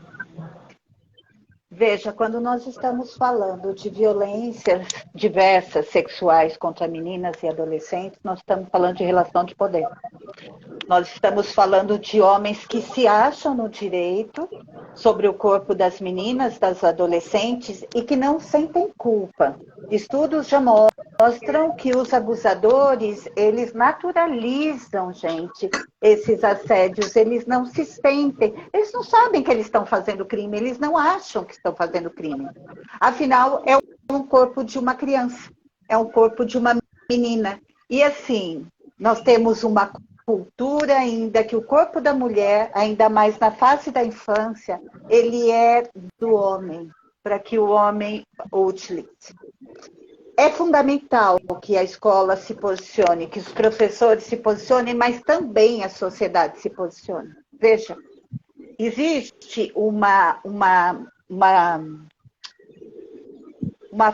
Veja, quando nós estamos falando de violências diversas sexuais contra meninas e adolescentes, nós estamos falando de relação de poder. Nós estamos falando de homens que se acham no direito sobre o corpo das meninas, das adolescentes, e que não sentem culpa. Estudos já mostram que os abusadores, eles naturalizam, gente, esses assédios, eles não se sentem, eles não sabem que eles estão fazendo crime, eles não acham que estão fazendo crime. Afinal, é um corpo de uma criança, é um corpo de uma menina. E assim, nós temos uma cultura ainda que o corpo da mulher, ainda mais na fase da infância, ele é do homem, para que o homem o utilize. É fundamental que a escola se posicione, que os professores se posicionem, mas também a sociedade se posicione. Veja, existe uma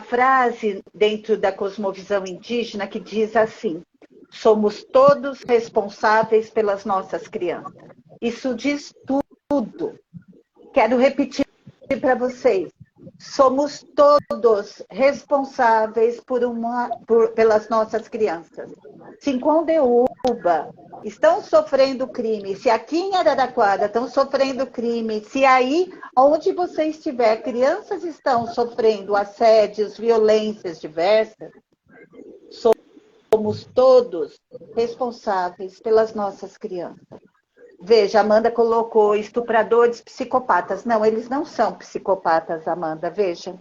frase dentro da cosmovisão indígena que diz assim: somos todos responsáveis pelas nossas crianças. Isso diz tudo. Quero repetir para vocês. Somos todos responsáveis pelas nossas crianças. Se em Condeúba estão sofrendo crime, se aqui em Araraquara estão sofrendo crime, se aí onde você estiver, crianças estão sofrendo assédios, violências diversas, somos todos responsáveis pelas nossas crianças. Veja, a Amanda colocou estupradores psicopatas. Não, eles não são psicopatas, Amanda, veja.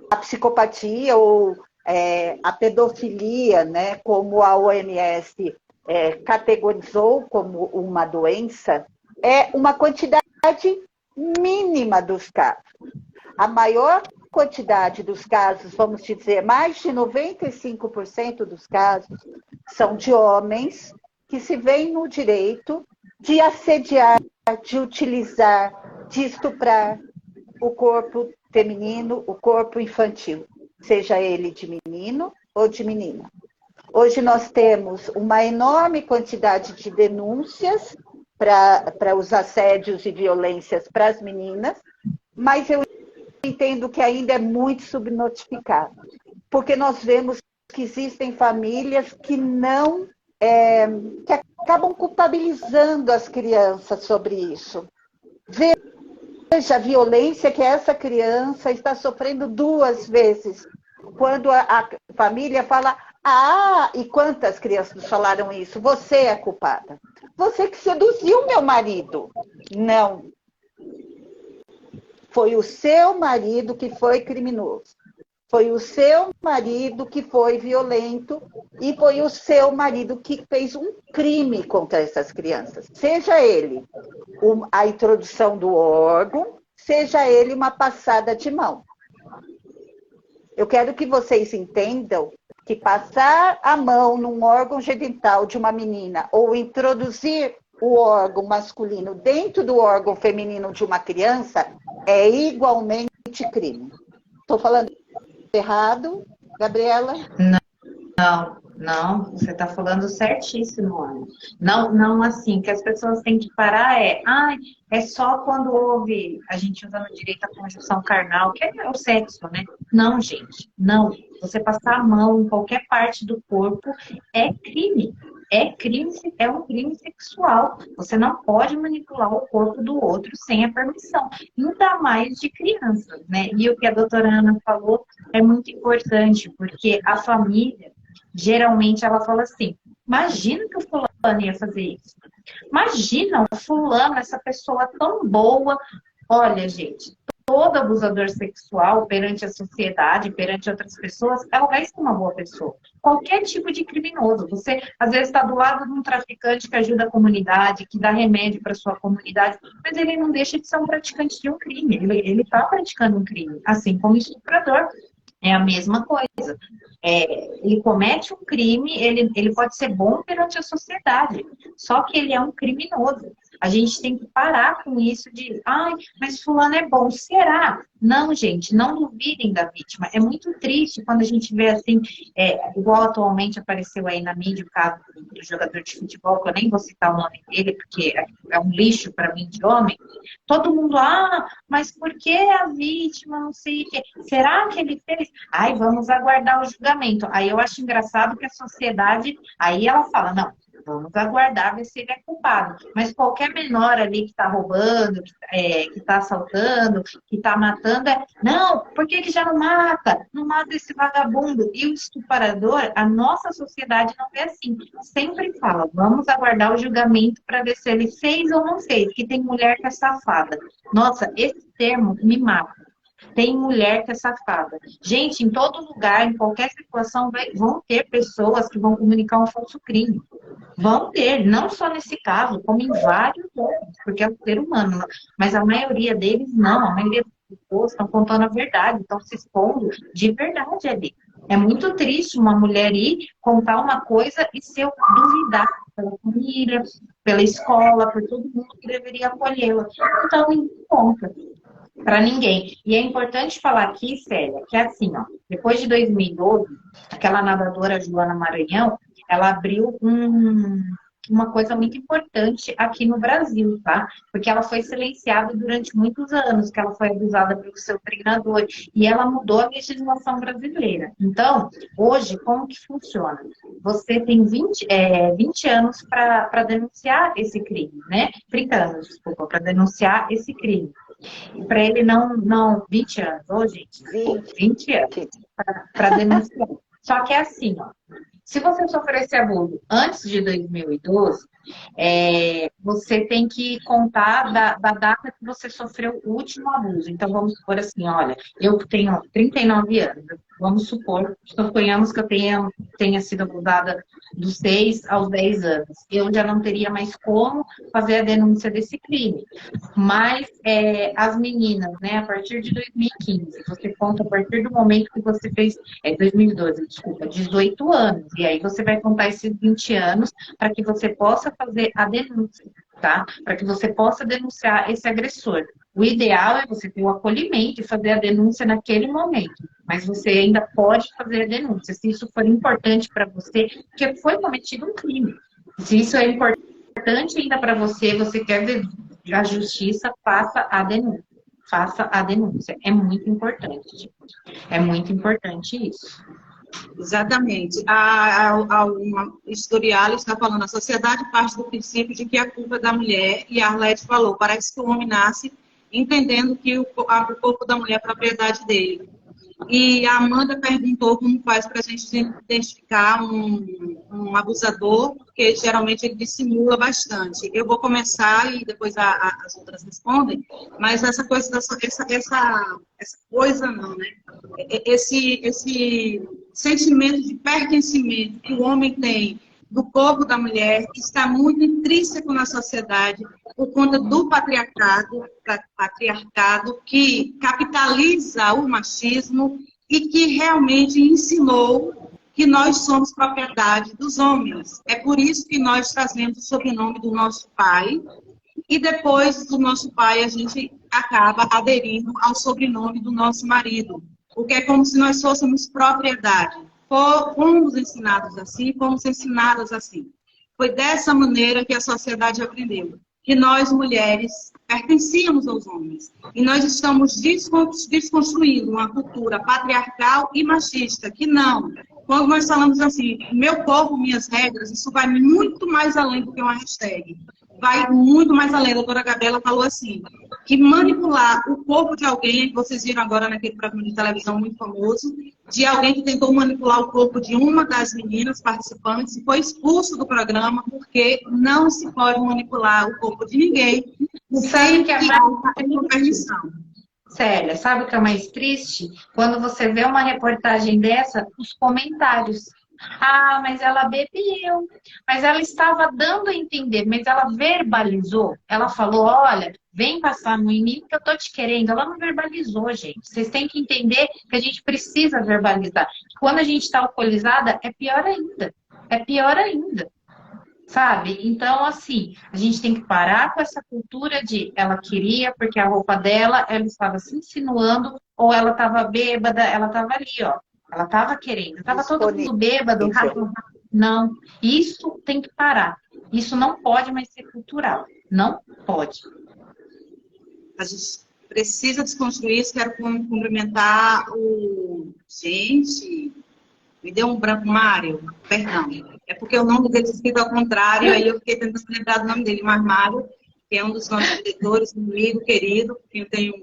A psicopatia ou a pedofilia, né, como a OMS categorizou como uma doença, é uma quantidade mínima dos casos. A maior quantidade dos casos, vamos dizer, mais de 95% dos casos, são de homens que se veem no direito de assediar, de utilizar, de estuprar o corpo feminino, o corpo infantil, seja ele de menino ou de menina. Hoje nós temos uma enorme quantidade de denúncias para os assédios e violências para as meninas, mas eu entendo que ainda é muito subnotificado, porque nós vemos que existem famílias que não que acabam culpabilizando as crianças sobre isso. Veja a violência que essa criança está sofrendo 2 vezes. Quando a família fala, e quantas crianças falaram isso? Você é culpada. Você que seduziu meu marido. Não. Foi o seu marido que foi criminoso. Foi o seu marido que foi violento e foi o seu marido que fez um crime contra essas crianças. Seja ele a introdução do órgão, seja ele uma passada de mão. Eu quero que vocês entendam que passar a mão num órgão genital de uma menina ou introduzir o órgão masculino dentro do órgão feminino de uma criança é igualmente crime. Estou falando errado, Gabriela? Não, você está falando certíssimo, Ana. Não, não assim, que as pessoas têm que parar é só quando houve, a gente usa no direito a conjunção carnal, que é o sexo, né? Não, gente, não. Você passar a mão em qualquer parte do corpo é crime. É crime, é um crime sexual. Você não pode manipular o corpo do outro sem a permissão, ainda mais de crianças, né? E o que a doutora Ana falou é muito importante, porque a família geralmente ela fala assim, imagina que o fulano ia fazer isso. Imagina o fulano, essa pessoa tão boa. Olha, gente, todo abusador sexual perante a sociedade, perante outras pessoas, ela vai ser uma boa pessoa. Qualquer tipo de criminoso. Você, às vezes, está do lado de um traficante que ajuda a comunidade, que dá remédio para sua comunidade, mas ele não deixa de ser um praticante de um crime. Ele está praticando um crime, assim como o estuprador. É a mesma coisa. Ele comete um crime, ele pode ser bom perante a sociedade, só que ele é um criminoso. A gente tem que parar com isso de, mas fulano é bom. Será? Não, gente, não duvidem da vítima. É muito triste quando a gente vê assim, igual atualmente apareceu aí na mídia o caso do jogador de futebol, que eu nem vou citar o nome dele, porque é um lixo para mim de homem. Todo mundo, mas por que a vítima, não sei o quê? Será que ele fez? Vamos aguardar o julgamento. Aí eu acho engraçado que a sociedade, aí ela fala, não, vamos aguardar ver se ele é culpado. Mas qualquer menor ali que está roubando, que está assaltando, que está matando, não, por que já não mata? Não mata esse vagabundo. E o estuprador, a nossa sociedade não é assim. Sempre fala, vamos aguardar o julgamento para ver se ele fez ou não fez. Que tem mulher que é safada. Nossa, esse termo me mata. Tem mulher que é safada. Gente, em todo lugar, em qualquer situação, vão ter pessoas que vão comunicar um falso crime. Vão ter, não só nesse caso, como em vários outros, porque é o ser humano. Mas a maioria deles não. A maioria das pessoas estão contando a verdade, estão se expondo de verdade ali. É muito triste uma mulher ir contar uma coisa e ser duvidada pela família, pela escola, por todo mundo que deveria acolhê-la. Então, não conta para ninguém. E é importante falar aqui, Célia, que é assim, depois de 2012, aquela nadadora Joana Maranhão, ela abriu uma coisa muito importante aqui no Brasil, tá? Porque ela foi silenciada durante muitos anos, que ela foi abusada pelo seu treinador, e ela mudou a legislação brasileira. Então, hoje, como que funciona? Você tem 20 anos para denunciar esse crime, né? 30 anos, desculpa, para denunciar esse crime. E para ele não 20 anos, gente, 20 anos para denunciar. Só que é assim, se você sofrer esse abuso antes de 2012, você tem que contar da data que você sofreu o último abuso. Então, vamos supor assim, olha, eu tenho 39 anos, vamos supor, suponhamos que eu tenha sido abusada dos 6 aos 10 anos. Eu já não teria mais como fazer a denúncia desse crime. Mas as meninas, né, a partir de 2015, você conta a partir do momento que você fez, 2012, desculpa, 18 anos. E aí você vai contar esses 20 anos para que você possa fazer a denúncia, tá? Para que você possa denunciar esse agressor. O ideal é você ter o acolhimento e fazer a denúncia naquele momento, mas você ainda pode fazer a denúncia, se isso for importante para você, porque foi cometido um crime. Se isso é importante ainda para você, você quer ver a justiça, faça a denúncia. Faça a denúncia. É muito importante, gente. É muito importante isso. Exatamente. Uma historial está falando, a sociedade parte do princípio de que a culpa é da mulher, e a Arlete falou, parece que o homem nasce entendendo que o corpo da mulher é propriedade dele. E a Amanda perguntou como faz para a gente identificar um abusador, porque geralmente ele dissimula bastante. Eu vou começar e depois as outras respondem, mas essa coisa, essa coisa não, né? Esse sentimento de pertencimento que o homem tem do corpo da mulher está muito intrínseco na sociedade por conta do patriarcado que capitaliza o machismo e que realmente ensinou que nós somos propriedade dos homens. É por isso que nós trazemos o sobrenome do nosso pai e depois do nosso pai a gente acaba aderindo ao sobrenome do nosso marido, porque é como se nós fôssemos propriedade. fomos ensinados assim, fomos ensinadas assim. Foi dessa maneira que a sociedade aprendeu. Que nós, mulheres, pertencíamos aos homens. E nós estamos desconstruindo uma cultura patriarcal e machista, que não. Quando nós falamos assim, meu corpo, minhas regras, isso vai muito mais além do que uma hashtag. Vai muito mais além. A doutora Gabriela falou assim, que manipular o corpo de alguém, que vocês viram agora naquele programa de televisão muito famoso, de alguém que tentou manipular o corpo de uma das meninas participantes e foi expulso do programa porque não se pode manipular o corpo de ninguém sem que haja permissão. Célia, sabe o que é mais triste? Quando você vê uma reportagem dessa, os comentários. Ah, mas ela bebeu, mas ela estava dando a entender, mas ela verbalizou. Ela falou, olha, vem passar no mim que eu tô te querendo. Ela não verbalizou, gente. Vocês têm que entender que a gente precisa verbalizar. Quando a gente está alcoolizada, é pior ainda. É pior ainda. Sabe? Então, assim, a gente tem que parar com essa cultura de ela queria, porque a roupa dela, ela estava se insinuando, ou ela estava bêbada, ela estava ali, ó. Ela estava querendo, estava todo mundo bêbado. Não, isso tem que parar. Isso não pode mais ser cultural. Não pode. A gente precisa desconstruir isso. Quero cumprimentar o... Gente, me deu um branco, Mário. Perdão. É porque o nome dele é escrito ao contrário, aí eu fiquei tentando lembrar do nome dele. Mas Mário, que é um dos nossos diretores, um amigo querido, que eu tenho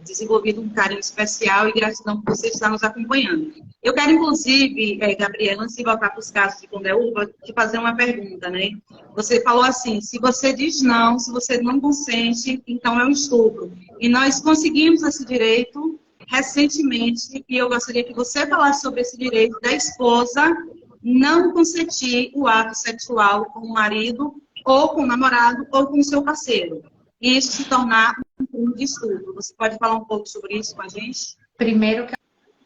desenvolvido um carinho especial e gratidão por você estar nos acompanhando. Eu quero, inclusive, Gabriela, antes de voltar para os casos de Condeúva, te fazer uma pergunta, né? Você falou assim, se você diz não, se você não consente, então é um estupro. E nós conseguimos esse direito recentemente, e eu gostaria que você falasse sobre esse direito da esposa não consentir o ato sexual com o marido, ou com o namorado, ou com o seu parceiro. E isso se tornar um crime de estupro. Você pode falar um pouco sobre isso com a gente? Primeiro que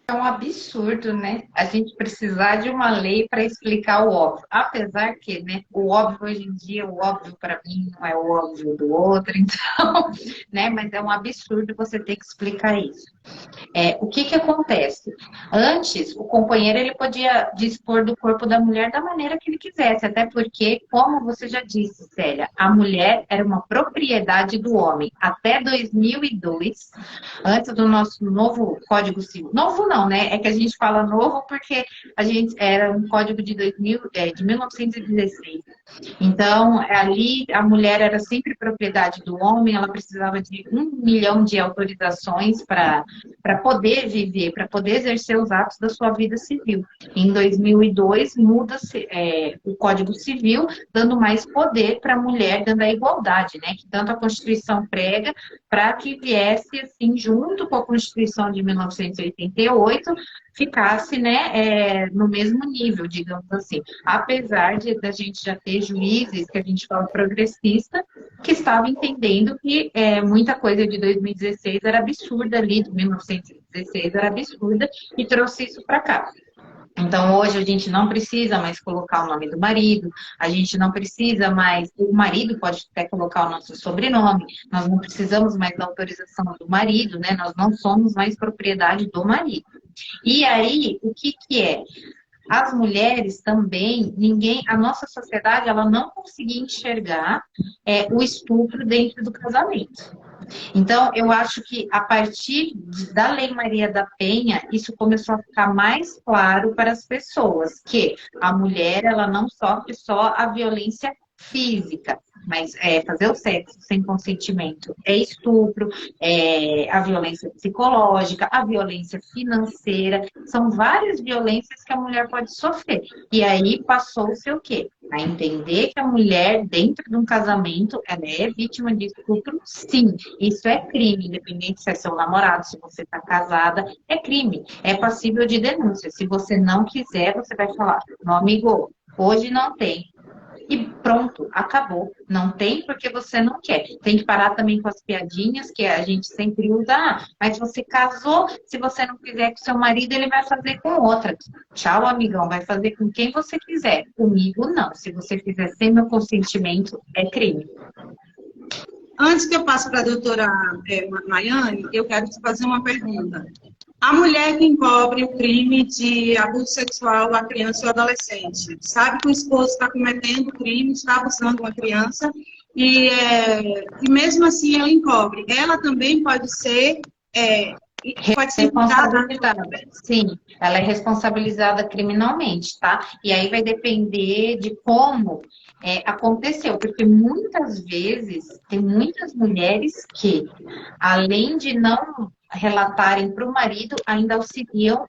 é um absurdo, né? A gente precisar de uma lei para explicar o óbvio. Apesar que, né, o óbvio hoje em dia, o óbvio para mim não é o óbvio do outro, então, né? Mas é um absurdo você ter que explicar isso. O que acontece? Antes, o companheiro ele podia dispor do corpo da mulher da maneira que ele quisesse, até porque, como você já disse, Célia, a mulher era uma propriedade do homem. Até 2002, antes do nosso novo Código Civil. Novo não, né? É que a gente fala novo porque a gente era um código de 1916. Então, ali a mulher era sempre propriedade do homem, ela precisava de 1 milhão de autorizações para poder viver, para poder exercer os atos da sua vida civil. Em 2002, muda-se o Código Civil, dando mais poder para a mulher, dando a igualdade, né? Que tanto a Constituição prega, para que viesse, assim, junto com a Constituição de 1988, ficasse, né, no mesmo nível, digamos assim. Apesar da gente já ter juízes, que a gente fala progressista, que estavam entendendo que muita coisa de 2016 era absurda ali, de 1916 era absurda, e trouxe isso para cá. Então, hoje a gente não precisa mais colocar o nome do marido, a gente não precisa mais, o marido pode até colocar o nosso sobrenome, nós não precisamos mais da autorização do marido, né? Nós não somos mais propriedade do marido. E aí, o que é? As mulheres também, a nossa sociedade, ela não conseguia enxergar o estupro dentro do casamento. Então, eu acho que a partir da Lei Maria da Penha, isso começou a ficar mais claro para as pessoas, que a mulher, ela não sofre só a violência física, mas fazer o sexo sem consentimento é estupro, a violência psicológica, a violência financeira, são várias violências que a mulher pode sofrer. E aí passou-se o quê? A entender que a mulher, dentro de um casamento, ela é vítima de estupro, sim. Isso é crime, independente se é seu namorado, se você está casada, é crime. É passível de denúncia. Se você não quiser, você vai falar, meu amigo, hoje não tem. E pronto, acabou. Não tem porque você não quer. Tem que parar também com as piadinhas que a gente sempre usa. Mas você casou, se você não quiser com seu marido, ele vai fazer com outra. Tchau, amigão, vai fazer com quem você quiser. Comigo, não. Se você fizer sem meu consentimento, é crime. Antes que eu passe para a doutora Maiane, eu quero te fazer uma pergunta. A mulher que encobre o crime de abuso sexual à criança ou adolescente, sabe que o esposo está cometendo o crime, está abusando de uma criança, e mesmo assim ela encobre. Ela também pode ser imputada. Responsabilizada, sim, ela é responsabilizada criminalmente, tá? E aí vai depender de como aconteceu, porque muitas vezes tem muitas mulheres que, além de não relatarem para o marido, ainda auxiliam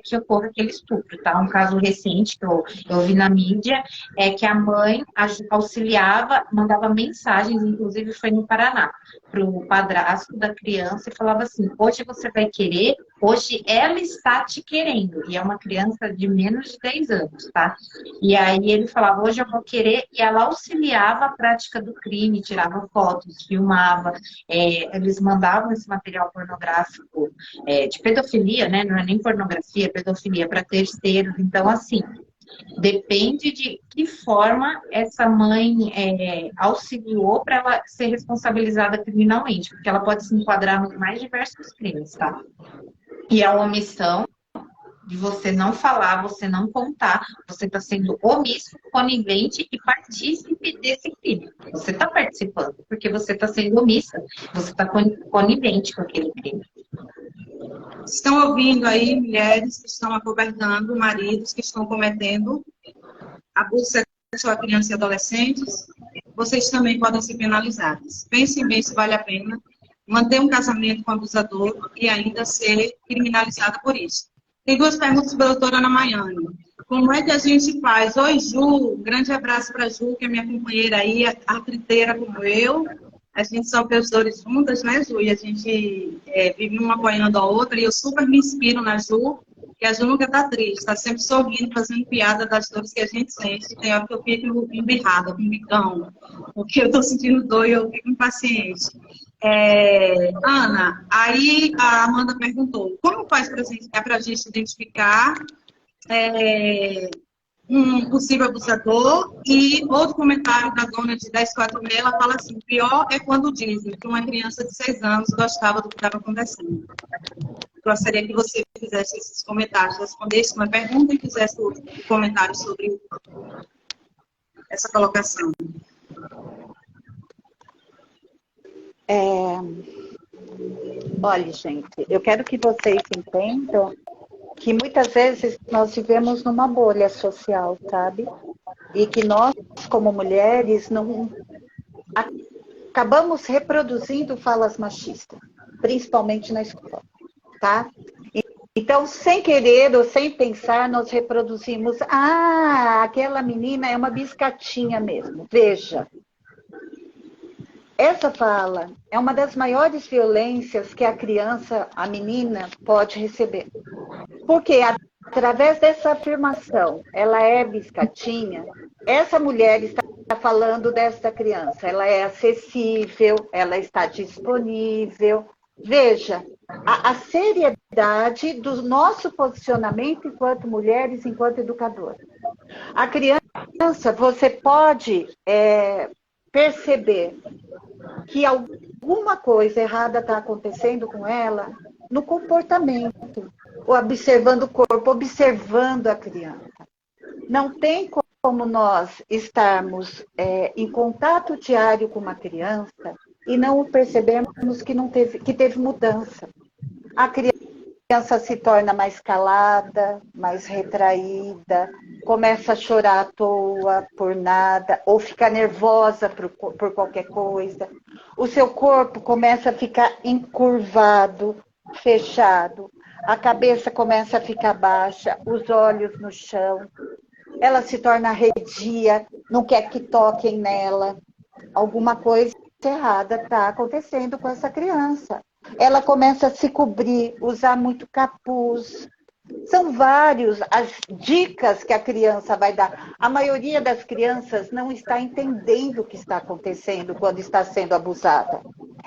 que ocorra aquele estupro, tá? Um caso recente que eu vi na mídia é que a mãe auxiliava, mandava mensagens, inclusive foi no Paraná, para o padrasto da criança e falava assim: hoje você vai querer, hoje ela está te querendo. E é uma criança de menos de 10 anos, tá? E aí ele falava: hoje eu vou querer, e ela auxiliava a prática do crime, tirava fotos, filmava, eles mandavam esse material pornográfico de pedofilia, né? Não é nem pornografia, é pedofilia para terceiros. Então, assim, depende de que forma essa mãe auxiliou para ela ser responsabilizada criminalmente, porque ela pode se enquadrar nos mais diversos crimes, tá? E a omissão de você não falar, você não contar, você está sendo omisso, conivente e partícipe desse crime. Você está participando, porque você está sendo omissa, você está conivente com aquele crime. Estão ouvindo aí mulheres que estão acobertando maridos que estão cometendo abuso sexual a crianças e adolescentes? Vocês também podem ser penalizados. Pensem bem se vale a pena manter um casamento com o abusador e ainda ser criminalizada por isso. Tem duas perguntas para a doutora Ana Maiane. Como é que a gente faz? Oi, Ju, grande abraço para a Ju, que é minha companheira aí, artriteira como eu. A gente são professores juntas, né, Ju? E a gente vive uma apoiando a outra. E eu super me inspiro na Ju, que a Ju nunca está triste, está sempre sorrindo, fazendo piada das dores que a gente sente. Tem hora que eu fico embirrada, com um bicão, porque eu estou sentindo dor e eu fico impaciente. Ana, aí a Amanda perguntou, como faz para a gente identificar um possível abusador? E outro comentário da dona de 1046, ela fala assim: pior é quando dizem que uma criança de 6 anos gostava do que estava acontecendo. Gostaria que você fizesse esses comentários, respondesse uma pergunta e fizesse um comentário sobre essa colocação. Olha, gente, eu quero que vocês entendam que muitas vezes nós vivemos numa bolha social, sabe? E que nós, como mulheres, não acabamos reproduzindo falas machistas, principalmente na escola, tá? Então, sem querer ou sem pensar, nós reproduzimos: aquela menina é uma biscatinha mesmo. Veja, essa fala é uma das maiores violências que a criança, a menina, pode receber. Porque através dessa afirmação, ela é biscatinha, essa mulher está falando dessa criança, ela é acessível, ela está disponível. Veja, a seriedade do nosso posicionamento enquanto mulheres, enquanto educadoras. A criança, você pode perceber que alguma coisa errada está acontecendo com ela no comportamento, observando o corpo, observando a criança. Não tem como nós estarmos em contato diário com uma criança e não percebermos que teve mudança. A criança se torna mais calada, mais retraída, começa a chorar à toa por nada, ou fica nervosa por qualquer coisa. O seu corpo começa a ficar encurvado, fechado. A cabeça começa a ficar baixa, os olhos no chão. Ela se torna arredia, não quer que toquem nela. Alguma coisa errada está acontecendo com essa criança. Ela começa a se cobrir, usar muito capuz. São vários as dicas que a criança vai dar. A maioria das crianças não está entendendo o que está acontecendo quando está sendo abusada.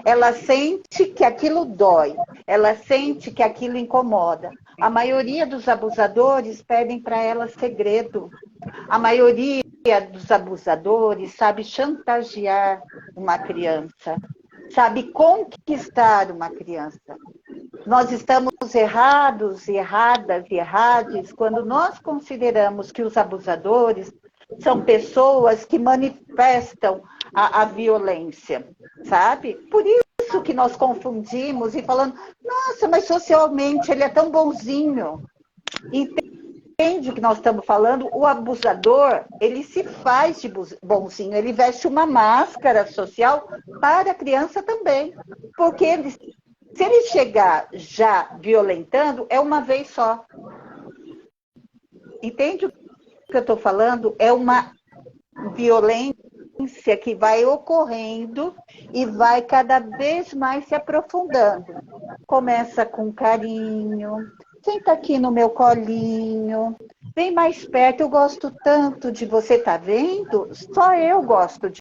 Ela sente que aquilo dói, ela sente que aquilo incomoda. A maioria dos abusadores pedem para ela segredo. A maioria dos abusadores sabe chantagear uma criança, sabe conquistar uma criança. Nós estamos errados, erradas e errades quando nós consideramos que os abusadores são pessoas que manifestam a violência, sabe? Por isso que nós confundimos e falando, nossa, mas socialmente ele é tão bonzinho. Entende o que nós estamos falando? O abusador, ele se faz de bonzinho, ele veste uma máscara social para a criança também. Porque se ele chegar já violentando, é uma vez só. Entende o que eu estou falando? É uma violência que vai ocorrendo e vai cada vez mais se aprofundando. Começa com carinho, senta aqui no meu colinho, vem mais perto, eu gosto tanto de você, tá vendo? Só eu gosto de